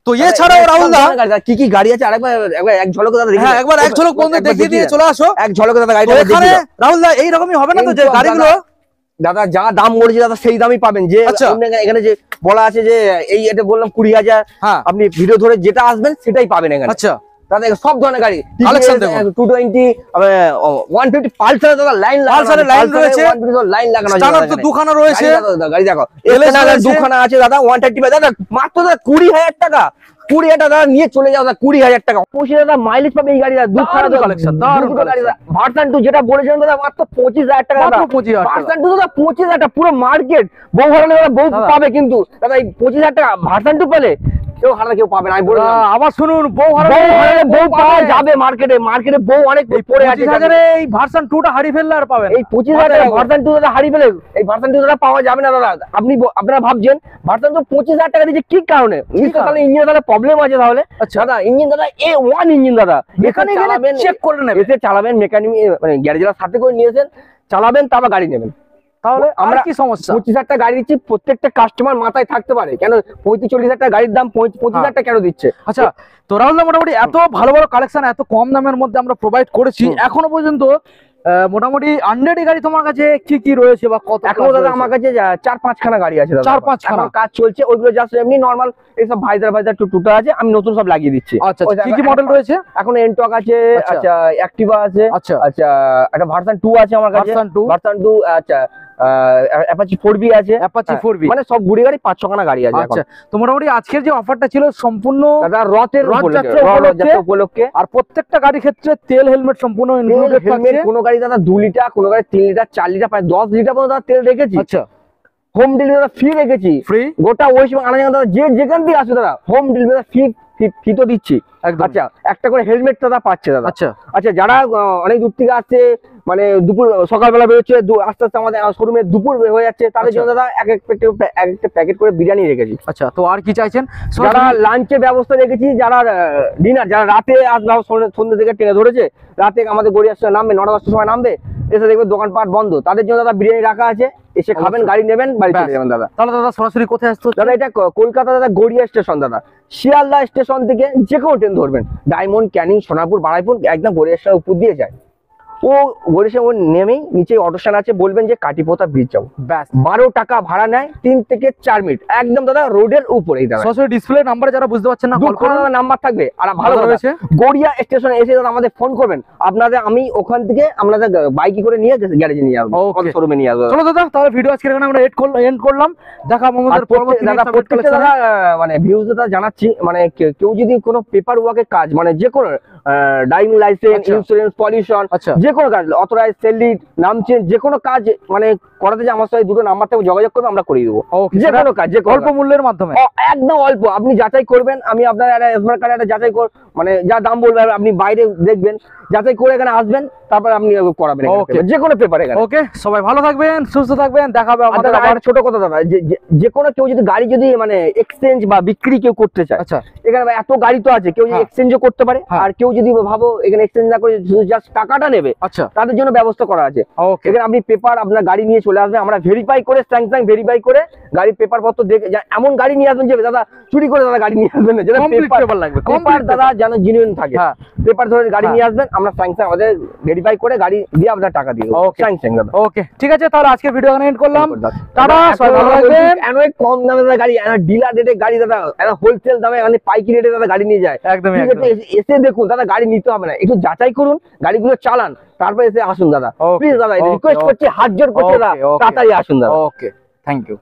তো এছাড়াও রাহুল দা কি কি গাড়ি আছে আরেকবার একবার এক ঝলকে দাদা দেখে হ্যাঁ দাও। একবার এক ঝলক বন্ধু একবার দেখিয়ে দিয়ে দাও। চলে আসো। এক ঝলকে দাদা তো গাড়িটা এখানে দেখিয়ে দাও। রাহুল দা এইরকমই হবে না তো, যে এই তো গাড়িগুলো দাদা যা দাম বলেছে দাদা সেই দামই পাবেন, যে আচ্ছা। এখানে যে বলা আছে যে এই এটা বললাম 20,000, হ্যাঁ আপনি ভিডিও ধরে যেটা আসবেন সেটাই পাবেন এখানে। আচ্ছা দাদা সব ধরনের গাড়ি, Collection দেখুন। 220, 150 পালসার দাদা লাইন পালসারের লাইন রয়েছে, লাইন লাগানো আছে স্টানার দাদা তো এখানে। দুখানা রয়েছে, গাড়ি দেখো দাদা, গাড়ি দেখো LS এখানে রয়েছে। দুখানা আছে দাদা 135 দাদা মাত্র দাদা 20,000 টাকা, 20,000 টাকা দাদা নিয়ে চলে যাও দাদা, 20,000 টাকা অবশ্যই দাদা মাইলেজ পাবে এই গাড়ি দাদা, দুখানা দারুণ collection, দারুণ গাড়ি দাদা, ভার্সন 2 যেটা বলেছিলেন দাদা মাত্র 25,000 টাকা মাত্র দাদা, 25,000 টাকা। ভার্সন 2 দাদা 25,000 টাকা, পুরো মার্কেট বউ ভাড়া দাদা বউ দাদা। পাবে, কিন্তু দাদা এই 25,000 টাকা ভার্সন 2 পেলে কেউ হারা কেউ পাবে না, আমি বলে দিলাম। আবার শুনুন বউ বউ হারালে বউ পাওয়া যাবে মার্কেটে, মার্কেটে বউ অনেক পড়ে আছে, 25,000 এই ভার্সন 2টা হারিয়ে ফেললে আর পাবেন এই 25,000 টাকা ভার্সন 2 দাদা হারিয়ে ফেলে, এই ভার্সন 2 দাদা পাওয়া যাবে না দাদা। আপনারা ভাবছেন ভার্সন 2 25,000 টাকা দিচ্ছে কি কারণে, নিশ্চয়ই তাহলে ইঞ্জিনে তাহলে প্রবলেম আছে তাহলে। আচ্ছা। দাদা ইঞ্জিন দাদা A1 ইঞ্জিন দাদা, এখানে চালাবেন, চেক করে নেবেন, এসে চালাবেন, মেকানিক মানে গ্যারেজের সাথে করে নিয়েছেন, চালাবেন তারপর গাড়ি নেবেন। তাহলে আমরা আমরা কি সমস্যা? 25,000 টাকা গাড়ি দিচ্ছি, প্রত্যেকটা কাস্টমার মাথায় থাকতে পারে কেন 35-40,000 টাকা গাড়ির দাম 25,000 টাকা কেন দিচ্ছে। আচ্ছা তো রাহুল দা মোটামুটি এত ভালো ভালো কালেকশন এত কম দামের মধ্যে আমরা প্রোভাইড করেছি, এখনো পর্যন্ত মোটামুটি 100 গাড়ি তোমার কাছে কি কি রয়েছে বা কত এখনো দাদা আমার কাছে 4-5 খানা গাড়ি আছে দাদা, 4-5 খানা। এখনো কাজ চলছে, ওইগুলো জাস্ট এমনি নরমাল এইসব ভাইজার টুটা আছে, আমি নতুন সব লাগিয়ে দিচ্ছি। আচ্ছা ওই কি কি মডেল রয়েছে? এখন এনটক আছে, আচ্ছা। আচ্ছা অ্যাক্টিভা আছে, আচ্ছা আচ্ছা একটা ভার্সন 2 আছে আমার কাছে, ভার্সন 2 ভার্সন 2 আচ্ছা অ্যাপাচি 4B আছে, অ্যাপাচি 4B, মানে সব গুড়ি গাড়ি 5-6 খানা গাড়ি আছে এখন। আচ্ছা তো মোটামুটি আজকের যে অফারটা ছিল সম্পূর্ণ দাদা রথের রথযাত্রা রথযাত্রা উপলক্ষে, আর প্রত্যেকটা গাড়ির ক্ষেত্রে তেল হেলমেট সম্পূর্ণ ইনক্লুডেড হেলমেট থাকছে। কোনো গাড়ি দাদা 2 লিটার, কোনো গাড়ি 3 লিটার, 4 লিটার, প্রায় 10 লিটার পর্যন্ত দাদা তেল রেখেছি। আচ্ছা হোম ডেলিভারি ফ্রি রেখেছি, ফ্রি গোটা ওয়েস্ট বেঙ্গল আনা দাদা, যে যেখান থেকে আসবে দাদা হোম ডেলিভারি ফ্রি ফি তো দিচ্ছি। একদম। আচ্ছা, একটা করে হেলমেট দাদা পাচ্ছে দাদা। আচ্ছা আচ্ছা, যারা অনেক দূর থেকে আসছে, মানে দুপুর সকালবেলা বেরোচ্ছে, আস্তে আস্তে আমাদের শোরুমে দুপুর হয়ে যাচ্ছে, তাদের জন্য দাদা এক একটা প্যাকেট করে বিরিয়ানি রেখেছি। আচ্ছা, তো আর কি চাইছেন? যারা লাঞ্চের ব্যবস্থা রেখেছি, যারা ডিনার, যারা রাতে আসবে, সন্ধ্যে থেকে ট্রেনে ধরেছে, রাতে আমাদের গড়িয়ার সময় নামবে, 9টা-10টার সময় নামবে, এসে দেখবে দোকানপাট বন্ধ, তাদের জন্য দাদা বিরিয়ানি রাখা আছে, এসে খাবেন, গাড়ি নেবেন, বাড়ি চলে যাবেন দাদা। তাহলে দাদা সরাসরি কোথায় আসতে হচ্ছে? দাদা এটা কলকাতা দাদা গড়িয়া স্টেশন দাদা, শিয়ালদা স্টেশন থেকে যে কোনো ট্রেন ধরবেন, ডায়মন্ড, ক্যানিং, সোনারপুর, বারাইপুর, একদম গড়িয়া স্টেশনের উপর দিয়ে যায়। ও গড়িয়া ও নেমেই নিচে অটো স্ট্যান্ড আছে, বলবেন যে কাটিপোতা ব্রিজ যাবো, ব্যাস। 12 টাকা ভাড়া নেয়, 3 থেকে 4 মিনিট, একদম দাদা রোডের উপরেই দাদা। সরাসরি ডিসপ্লে নাম্বারে যারা বুঝতে পারছেন না, কল করুন, নাম্বার থাকবে। আর ভালো রয়েছে, গড়িয়া স্টেশনে এসে দাদা আমাদের ফোন করবেন, আপনাদের আমি ওখান থেকে আপনাদের বাইকে করে নিয়ে গ্যারেজে নিয়ে আসবো, শোরুমে নিয়ে আসবো। চলো দাদা, তাহলে ভিডিও আজকে এখানে আমরা এন্ড করলাম। দেখা আমাদের পরবর্তী দাদা মানে ভিউজ দাদা জানাচ্ছি, মানে কেউ যদি কোনো পেপার ওয়ার্কের কাজ, মানে যে কোনো ড্রাইভিং লাইসেন্স, ইন্স্যুরেন্স, পলিউশন, যে কোনো কাজ, অথরাইজ সেললিট, নাম চেঞ্জ, যে কোনো কাজ মানে করাতে যে আমার সাথে দুটো নাম্বার থেকে যোগাযোগ করবে, আমরা করে দেবো। যে কোনো কাজ, যে অল্প মূল্যের মাধ্যমে, একদম অল্প, আপনি যাচাই করবেন, আমি আপনার একটা স্মার্ট কার্ড একটা যাচাই মানে যা দাম বলবে আপনি বাইরে দেখবেন, যাচাই করে এখানে আসবেন, তারপর আপনি করাবেন যে কোনো পেপারে। ওকে, সবাই ভালো থাকবেন, সুস্থ থাকবেন, দেখা হবে আমাদের আবার। ছোট কথা দাদা, যে কোনো কেউ যদি গাড়ি যদি মানে এক্সচেঞ্জ বা বিক্রি কেউ করতে চায়, আচ্ছা, এখানে এত গাড়ি তো আছে, কেউ যদি এক্সচেঞ্জও করতে পারে, আর কেউ যদি ভাবো এখানে এক্সচেঞ্জ না করে জাস্ট টাকাটা নেবে, আচ্ছা, তাদের জন্য ব্যবস্থা করা আছে। এখানে আপনি পেপার আপনার গাড়ি নিয়ে চলে আসবেন, আমরা ভেরিফাই করে স্যাংশন ভেরিফাই করে গাড়ির পেপার পত্র দেখে, এমন গাড়ি নিয়ে আসবেন যে দাদা চুরি করে দাদা গাড়ি নিয়ে আসবেন না, যেটা পেপার লাগবে, পেপার দাদা যেন জেনুইন থাকে, পেপার ধরে গাড়ি নিয়ে আসবেন, আমরা স্যাংশন আমাদের ভেরিফাই করে গাড়ি দিয়ে আপনার টাকা দিয়ে দেবো। ওকে, ঠিক আছে, তাহলে আজকে ভিডিও এখানে এন্ড করলাম। টাটা, সবাই ভালো থাকবেন। অনেক কম দামে দাদা গাড়ি, ডিলার রেটে গাড়ি দাদা, হোলসেল দামে মানে পাইকারি রেটে দাদা গাড়ি নিয়ে যায়। একদমই, এসে দেখুন দাদা, গাড়ি নিতে হবে না, একটু যাচাই করুন, গাড়িগুলো চালান, তারপরে এসে আসুন দাদা, প্লিজ দাদা, রিকোয়েস্ট করছি, হাত জোর করছি দাদা, তাড়াতাড়ি আসুন দাদা। ওকে, থ্যাংক ইউ।